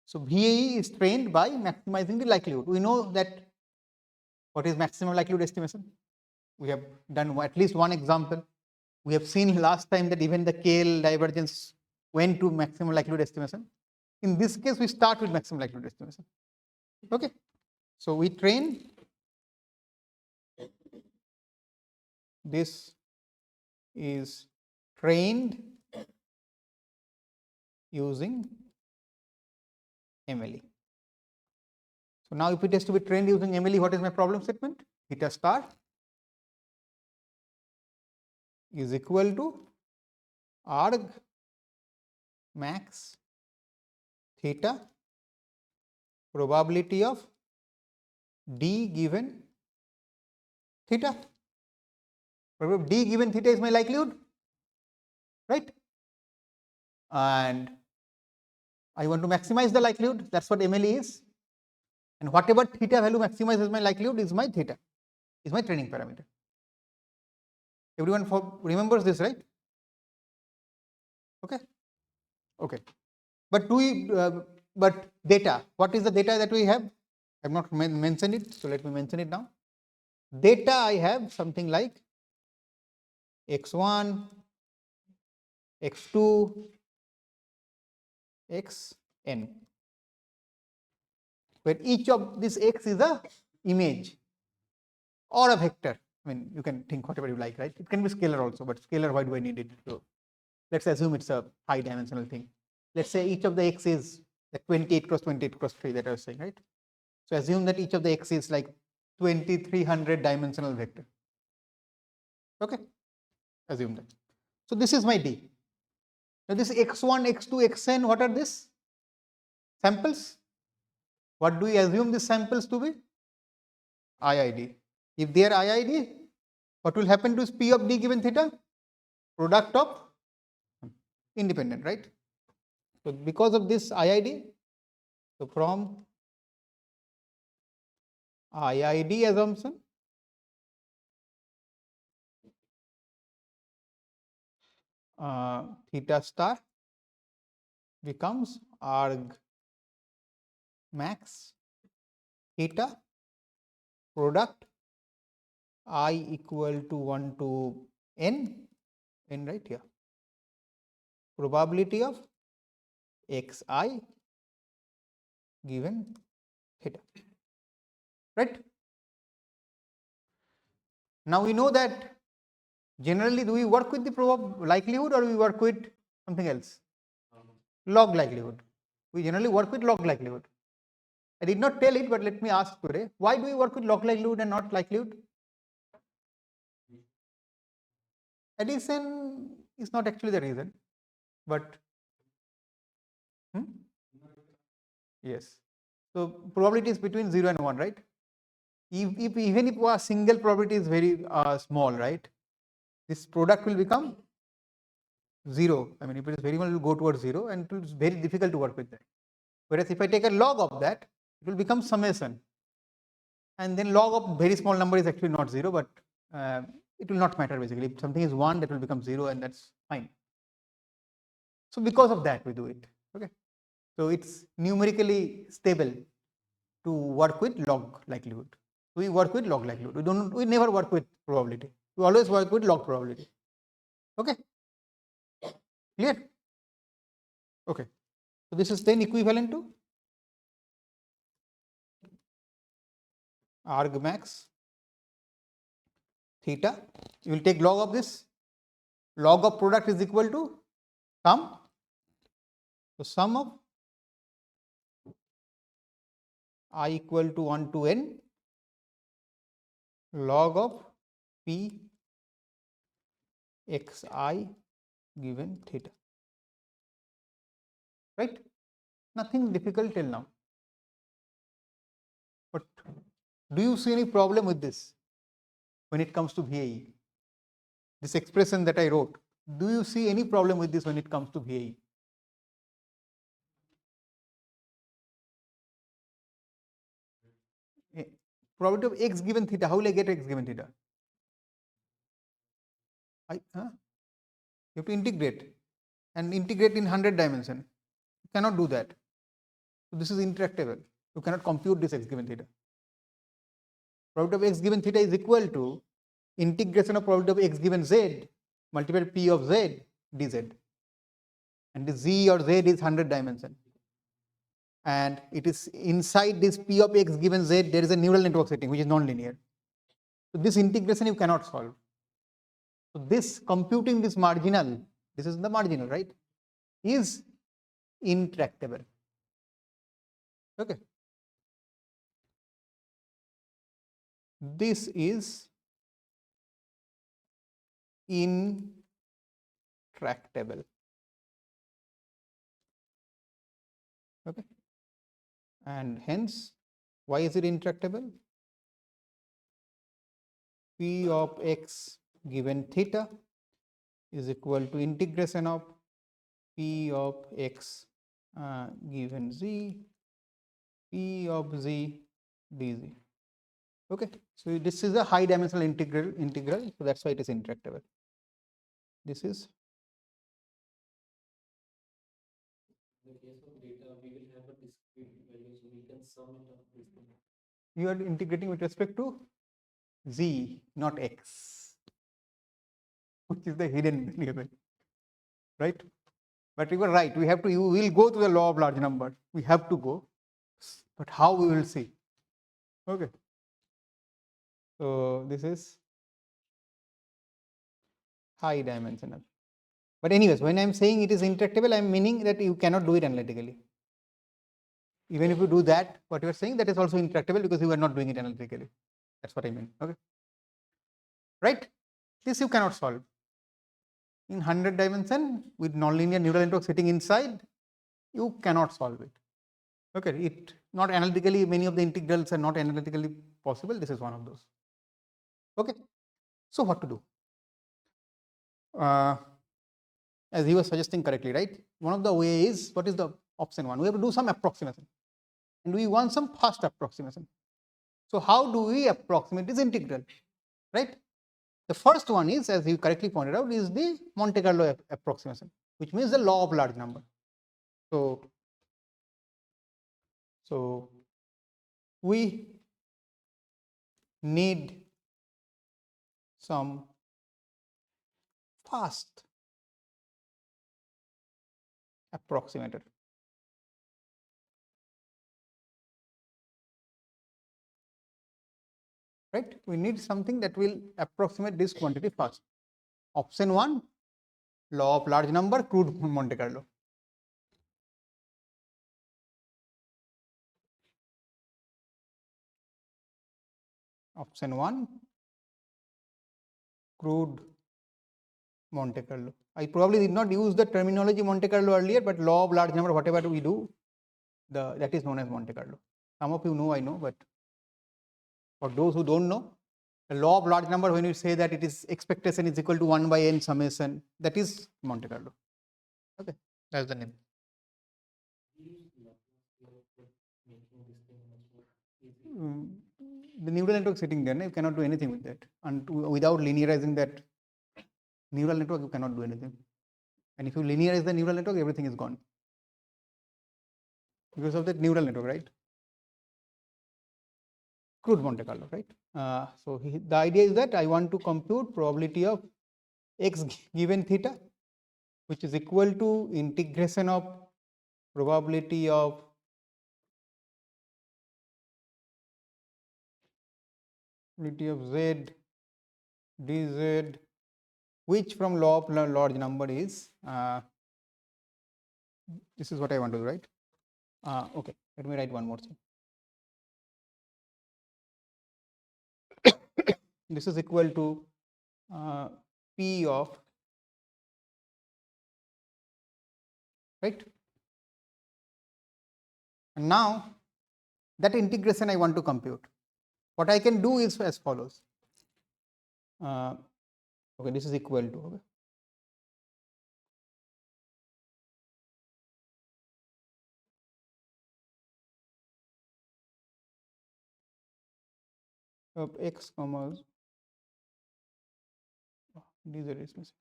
So VAE is trained by maximizing the likelihood. We know that what is maximum likelihood estimation. We have done at least one example. We have seen last time that even the KL divergence went to maximum likelihood estimation. In this case, we start with maximum likelihood estimation. Okay. So we train this is trained using MLE. So now if it has to be trained using MLE, what is my problem statement? Theta star is equal to arg max theta probability of d given theta. D given theta is my likelihood, right? And I want to maximize the likelihood. That's what MLE is. And whatever theta value maximizes my likelihood is my theta, is my training parameter. Everyone remembers this, right? Okay. Okay. But but data, what is the data that we have? I have not mentioned it, so let me mention it now. Data, I have something like x1, x2, xn, where each of this x is a image or a vector. I mean, you can think whatever you like, right? It can be scalar also, but scalar, why do I need it? So let's assume it's a high dimensional thing. Let's say each of the x is the 28 cross 28 cross 3 that I was saying, right? So assume that each of the x is like 2300 dimensional vector. Okay, assume that. So this is my D. Now this x1, x2, xn, what are these? Samples. What do we assume these samples to be? IID. If they are IID, what will happen to P of D given theta? Product of independent, right? So because of this IID, so from IID assumption, theta star becomes arg max theta product I equal to 1 to n right here, probability of xi given theta, right? Now we know that generally do we work with the likelihood or we work with something else? Log likelihood. We generally work with log likelihood. I did not tell it, but let me ask today, why do we work with log likelihood and not likelihood? Addition is not actually the reason, but yes. So probability is between 0 and 1, right? If even if a single probability is very small, right? This product will become 0. I mean, if it is very small, it will go towards 0 and it will be very difficult to work with that. Whereas if I take a log of that, it will become summation. And then log of very small number is actually not 0, but it will not matter basically. If something is 1, that will become 0 and that's fine. So because of that we do it. Okay. So it's numerically stable to work with log likelihood. We work with log likelihood. We never work with probability. We always work with log probability. Okay. Clear? Okay. So this is then equivalent to argmax theta. You will take log of this. Log of product is equal to sum. So sum of I equal to 1 to n log of p xi given theta. Right? Nothing difficult till now. But do you see any problem with this when it comes to VAE? This expression that I wrote, do you see any problem with this when it comes to VAE? Probability of x given theta, how will I get x given theta? You have to integrate and integrate in 100 dimension. You cannot do that. So this is intractable. You cannot compute this x given theta. Probability of x given theta is equal to integration of probability of x given z multiplied p of z dz. And the z or z is 100 dimension. And it is inside this p of x given z, there is a neural network setting which is non-linear. So this integration you cannot solve. So this computing this marginal, this is the marginal, right, is intractable. Okay. This is intractable. Okay. And hence, why is it intractable? P of x given theta is equal to integration of P of x given z, P of z dz. Okay, so this is a high dimensional integral, so that's why it is intractable. This is In the case of data, we will have a discrete value, so we can sum it up this thing. you are integrating with respect to z, not x, which is the hidden variable, right? But you are right. We have to. You will go to the law of large number. We have to go, but how we will see. Okay. So this is high dimensional. But anyways, when I am saying it is intractable, I am meaning that you cannot do it analytically. Even if you do that, what you are saying, that is also intractable because you are not doing it analytically. That's what I mean. Okay. Right? This you cannot solve. In 100 dimension with nonlinear neural network sitting inside, you cannot solve it. Okay. It not analytically, many of the integrals are not analytically possible. This is one of those. Okay. So what to do? As he was suggesting correctly, right? One of the ways, what is the option one? We have to do some approximation. And we want some fast approximation. So how do we approximate this integral, right? The first one is, as you correctly pointed out, is the Monte Carlo approximation, which means the law of large number. So we need some fast approximator. right? We need something that will approximate this quantity fast. Option 1, law of large number, crude Monte Carlo. Option 1, crude Monte Carlo. I probably did not use the terminology Monte Carlo earlier, but law of large number, whatever we do, that is known as Monte Carlo. Some of you know, I know, but for those who don't know, the law of large number, when you say that it is expectation is equal to 1 by n summation, that is Monte Carlo. Okay, that's the name. The neural network sitting there, you cannot do anything with that. And without linearizing that neural network, you cannot do anything. And if you linearize the neural network, everything is gone. Because of that neural network, right? Crude Monte Carlo, right? So the idea is that I want to compute probability of x given theta, which is equal to integration of probability of z dz, which from law of large number is this is what I want to do, right? Okay, let me write one more thing. This is equal to p of, right? And now that integration I want to compute. What I can do is as follows. Okay, this is equal to, okay, of x comma dz is missing.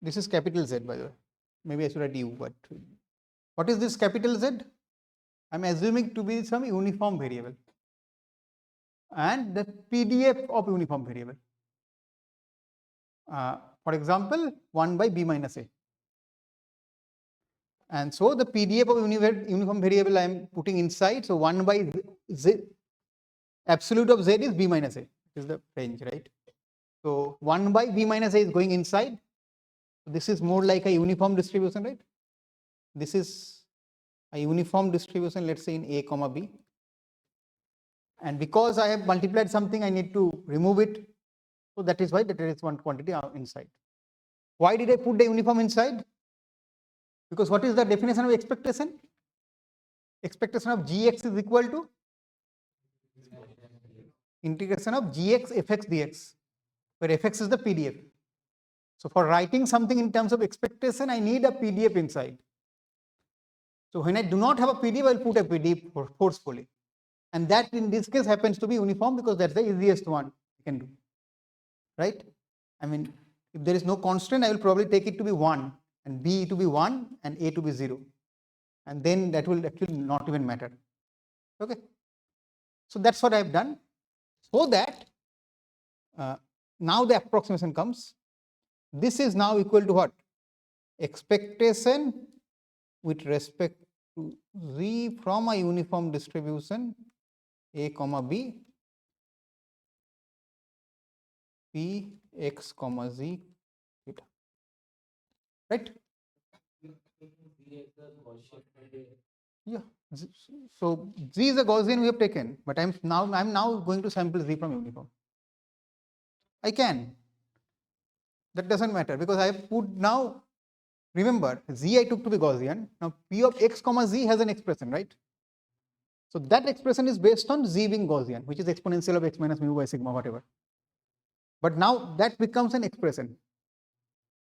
This is capital Z, by the way. Maybe I should write U, but what is this capital Z? I'm assuming to be some uniform variable and the PDF of uniform variable. For example, 1 by b minus a. And so the PDF of uniform variable I am putting inside. So 1 by z, absolute of z is b minus a, is the range, right? So 1 by b minus a is going inside. This is more like a uniform distribution, right? This is a uniform distribution, let's say in a comma b. And because I have multiplied something, I need to remove it. So that is why there is one quantity inside. Why did I put the uniform inside? Because what is the definition of expectation? Expectation of gx is equal to integration of gx fx dx, where fx is the PDF. So for writing something in terms of expectation, I need a PDF inside. So when I do not have a PDF, I will put a PDF forcefully. And that in this case happens to be uniform because that's the easiest one you can do, right? I mean, if there is no constant, I will probably take it to be 1 and b to be 1 and a to be 0. And then that will actually not even matter. Okay. So that's what I have done. So that now the approximation comes. This is now equal to what? Expectation with respect to z from a uniform distribution a comma b p x comma z theta, right? Yeah. So z is a Gaussian we have taken, but I'm now going to sample z from uniform. I can. That doesn't matter because I have put now. Remember, z I took to be Gaussian. Now p of x comma z has an expression, right? So that expression is based on z being Gaussian, which is exponential of x minus mu by sigma, whatever. But now that becomes an expression.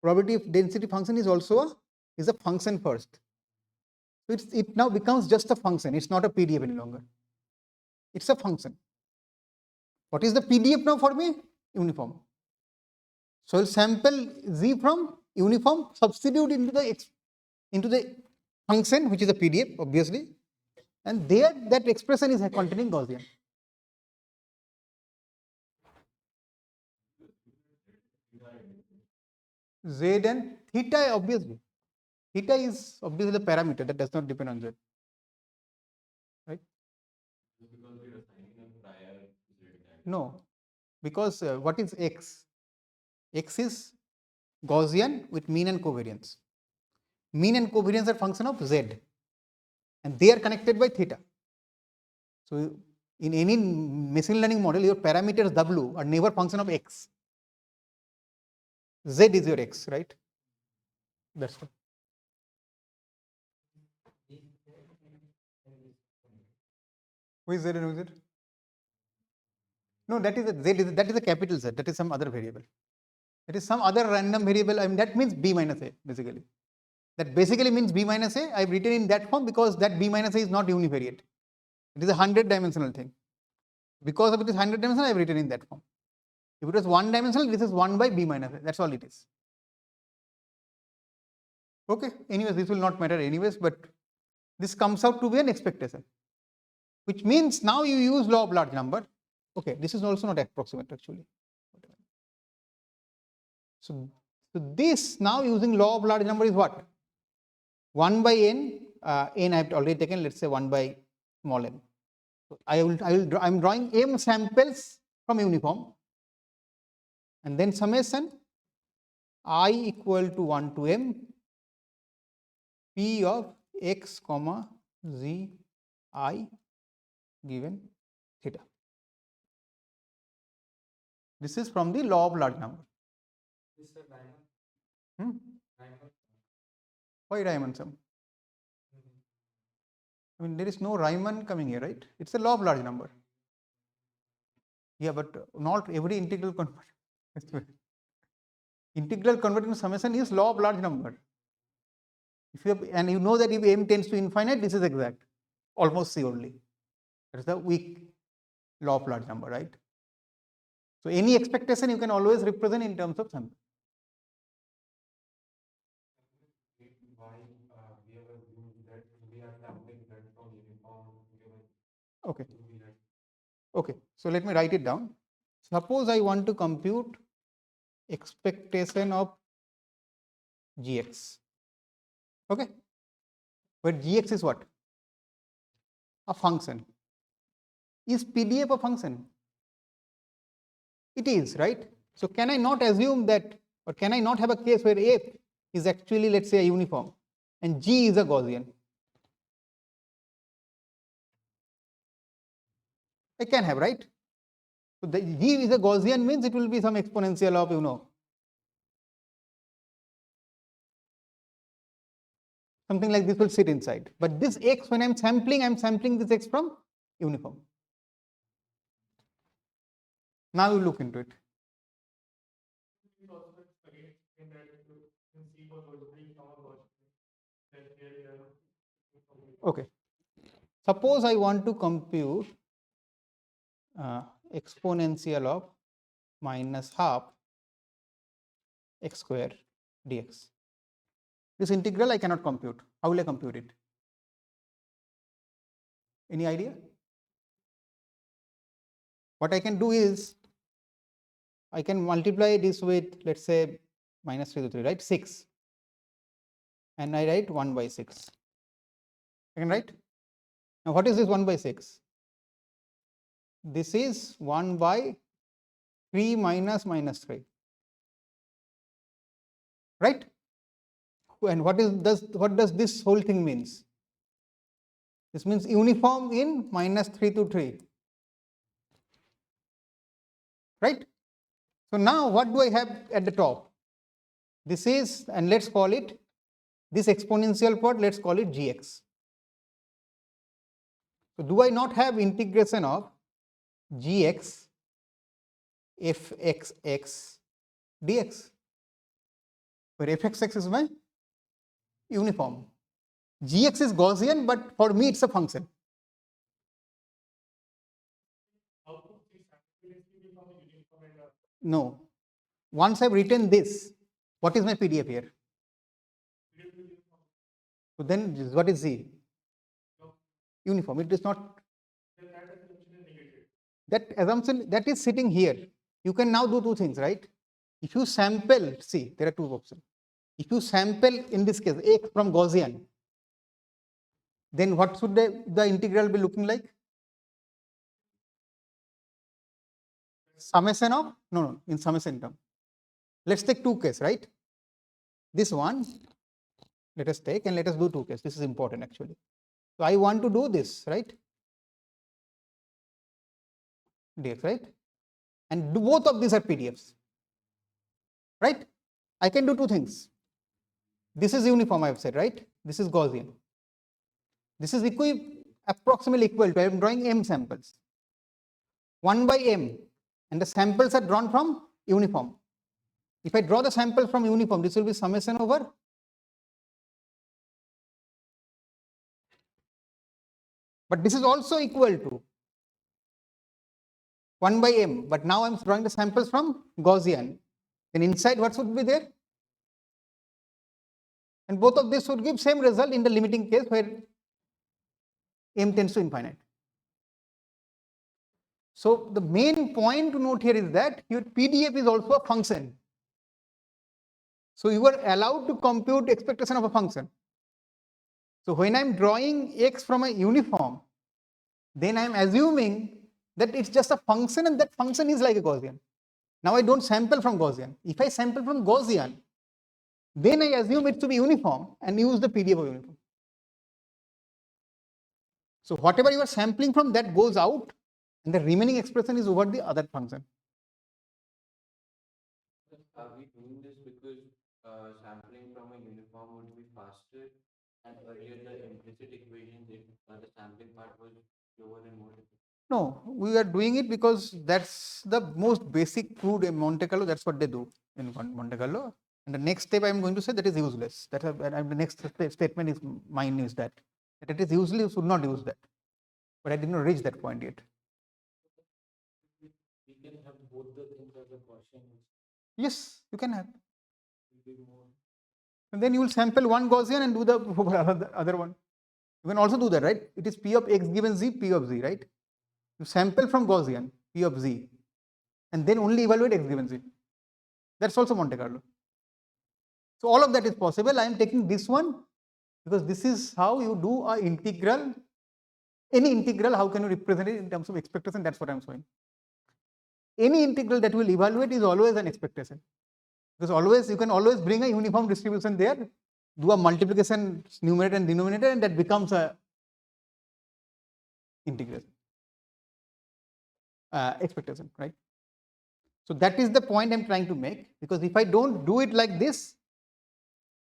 Probability of density function is also a function first. So it now becomes just a function. It's not a PDF any longer. It's a function. What is the PDF now for me? Uniform. So I'll sample z from uniform, substitute into the function, which is a PDF, obviously, and there that expression is containing Gaussian. Z and theta, obviously. Theta is obviously the parameter that does not depend on z, right? No, because what is x? X is Gaussian with mean and covariance. Mean and covariance are function of z, and they are connected by theta. So in any machine learning model, your parameters w are never function of x. Z is your x, right? That's what. Who is Z and who is it? No, that is a Z. That is a capital Z. That is some other variable. That is some other random variable. I mean, that means b minus a basically. That basically means b minus a. I've written in that form because that b minus a is not univariate. It is a 100-dimensional thing. Because of it is 100-dimensional, I've written in that form. If it was 1-dimensional, this is 1 by b minus a. That's all it is. Okay. Anyways, this will not matter anyways, but this comes out to be an expectation, which means now you use law of large number. Okay, this is also not approximate actually. So this now using law of large number is what? 1 by n, n I have already taken, let's say 1 by small n. So I'm drawing m samples from uniform, and then summation I equal to 1 to m p of x comma z I given theta. This is from the law of large number. Why Riemann sum? I mean, there is no Riemann coming here, right? It's a law of large number. Yeah, but not every integral conversion. Integral converting to summation is law of large number. If you have, and you know that if m tends to infinite, this is exact, almost surely. That is the weak law of large number, right? So any expectation you can always represent in terms of sample. Okay. Okay. So let me write it down. Suppose I want to compute expectation of gx. Okay. But gx is what? A function. Is PDF a function? It is, right? So can I not assume that, or can I not have a case where f is actually, let's say, a uniform and g is a Gaussian? I can have, right? So the g is a Gaussian means it will be some exponential of, something like this will sit inside. But this x, when I'm sampling this x from uniform. Now you look into it. Okay. Suppose I want to compute exponential of minus half x square dx. This integral I cannot compute. How will I compute it? Any idea? What I can do is I can multiply this with, let's say, minus 3 to 3, right? 6. And I write 1 by 6. I can write? Now, what is this 1 by 6? This is 1 by 3 minus minus 3. Right? And what does this whole thing means? This means uniform in minus 3 to 3. Right? So now what do I have at the top? This is, and let's call it, this exponential part, let's call it gx. So do I not have integration of gx fxx dx, where fxx is my uniform. Gx is Gaussian, but for me it's a function. No. Once I've written this, what is my PDF here? So then what is Z? Uniform. It is not. That assumption that is sitting here. You can now do two things, right? If you sample, see, there are two options. If you sample, in this case, x from Gaussian, then what should the integral be looking like? summation of, no, in summation term. Let's take two cases, right? This one, let us take and let us do two cases. This is important actually. So I want to do this, right? Dx, right? And do both of these are PDFs, right? I can do two things. This is uniform, I have said, right? This is Gaussian. This is approximately equal to, I am drawing m samples, 1 by m, and the samples are drawn from uniform. If I draw the sample from uniform, this will be summation over but this is also equal to 1 by m, but now I am drawing the samples from Gaussian. Then inside what should be there? And both of these should give same result in the limiting case where m tends to infinite. So the main point to note here is that your PDF is also a function. So you are allowed to compute expectation of a function. So when I am drawing x from a uniform, then I am assuming that it's just a function and that function is like a Gaussian. Now I don't sample from Gaussian. If I sample from Gaussian, then I assume it to be uniform and use the PDF of uniform. So whatever you are sampling from, that goes out and the remaining expression is over the other function. Are we doing this because sampling from a uniform would be faster, and earlier the implicit equation, the sampling part was slower and more difficult? No, we are doing it because that's the most basic crude in Monte Carlo. That's what they do in Monte Carlo. And the next step I am going to say that is useless. That the next statement is mine is that it is useless. You should not use that. But I did not reach that point yet. We can have both the things as a question. Yes, you can have. More. And then you will sample one Gaussian and do the other one. You can also do that, right? It is P of x given z, P of z, right? You sample from Gaussian, P of z, and then only evaluate x given z. That's also Monte Carlo. So all of that is possible. I am taking this one because this is how you do an integral. Any integral, how can you represent it in terms of expectation? That's what I am showing. Any integral that will evaluate is always an expectation. Because always you can always bring a uniform distribution there, do a multiplication numerator and denominator, and that becomes a integral expectation, right? So that is the point I'm trying to make, because if I don't do it like this,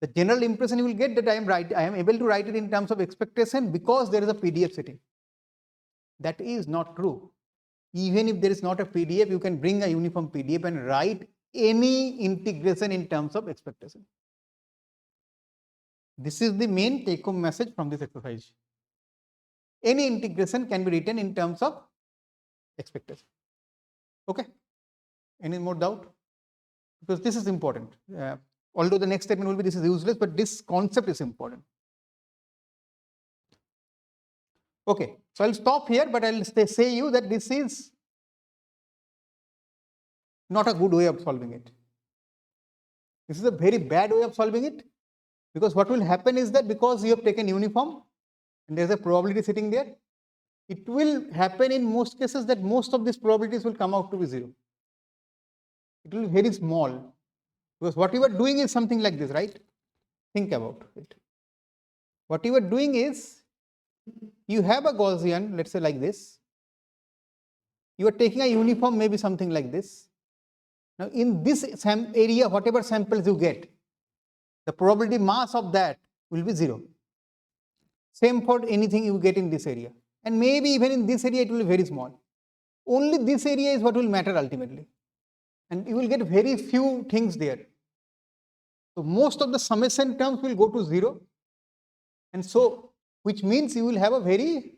the general impression you will get that I am able to write it in terms of expectation because there is a PDF setting. That is not true. Even if there is not a PDF, you can bring a uniform PDF and write any integration in terms of expectation. This is the main take-home message from this exercise. Any integration can be written in terms of expectation. Okay? Any more doubt? Because this is important. Although the next statement will be this is useless, but this concept is important. Okay, so I'll stop here, but I'll say you that this is not a good way of solving it. This is a very bad way of solving it, because what will happen is that because you have taken uniform and there's a probability sitting there, it will happen in most cases that most of these probabilities will come out to be 0. It will be very small, because what you are doing is something like this, right? Think about it. What you are doing is, you have a Gaussian, let's say like this. You are taking a uniform, maybe something like this. Now in this area, whatever samples you get, the probability mass of that will be 0. Same for anything you get in this area. And maybe even in this area it will be very small. Only this area is what will matter ultimately. And you will get very few things there. So most of the summation terms will go to 0. And so, which means you will have a very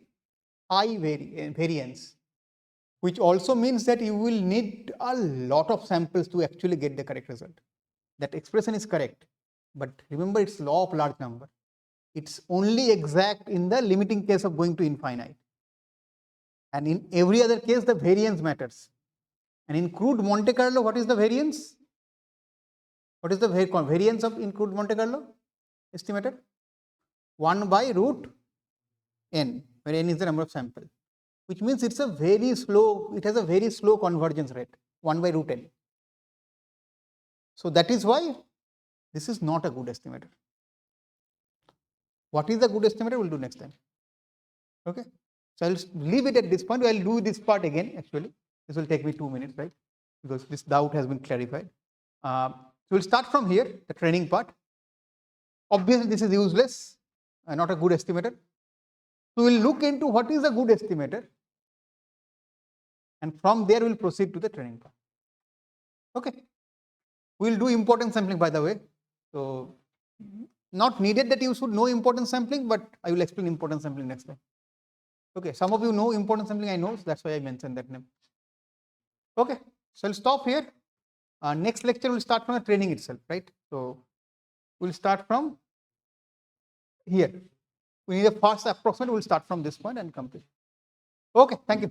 high variance, which also means that you will need a lot of samples to actually get the correct result. That expression is correct, but remember it's law of large number. It's only exact in the limiting case of going to infinite. And in every other case, the variance matters. And in crude Monte Carlo, what is the variance? What is the variance of in crude Monte Carlo estimated? 1 by root n, where n is the number of samples, which means it's a very slow, it has a very slow convergence rate. 1 by root n. So that is why this is not a good estimator. What is a good estimator? We'll do next time. Okay. So I'll leave it at this point. I'll do this part again. Actually, this will take me 2 minutes, right? Because this doubt has been clarified. So we'll start from here, the training part. Obviously, this is useless, not a good estimator. So we'll look into what is a good estimator, and from there we'll proceed to the training part. Okay. We'll do importance sampling, by the way. So not needed that you should know importance sampling, but I will explain importance sampling next time. Okay, some of you know importance sampling, I know, so that's why I mentioned that name. Okay, so I'll stop here. Next lecture will start from the training itself, right? So we'll start from here. We need a fast approximate, we'll start from this point and complete. Okay, thank you.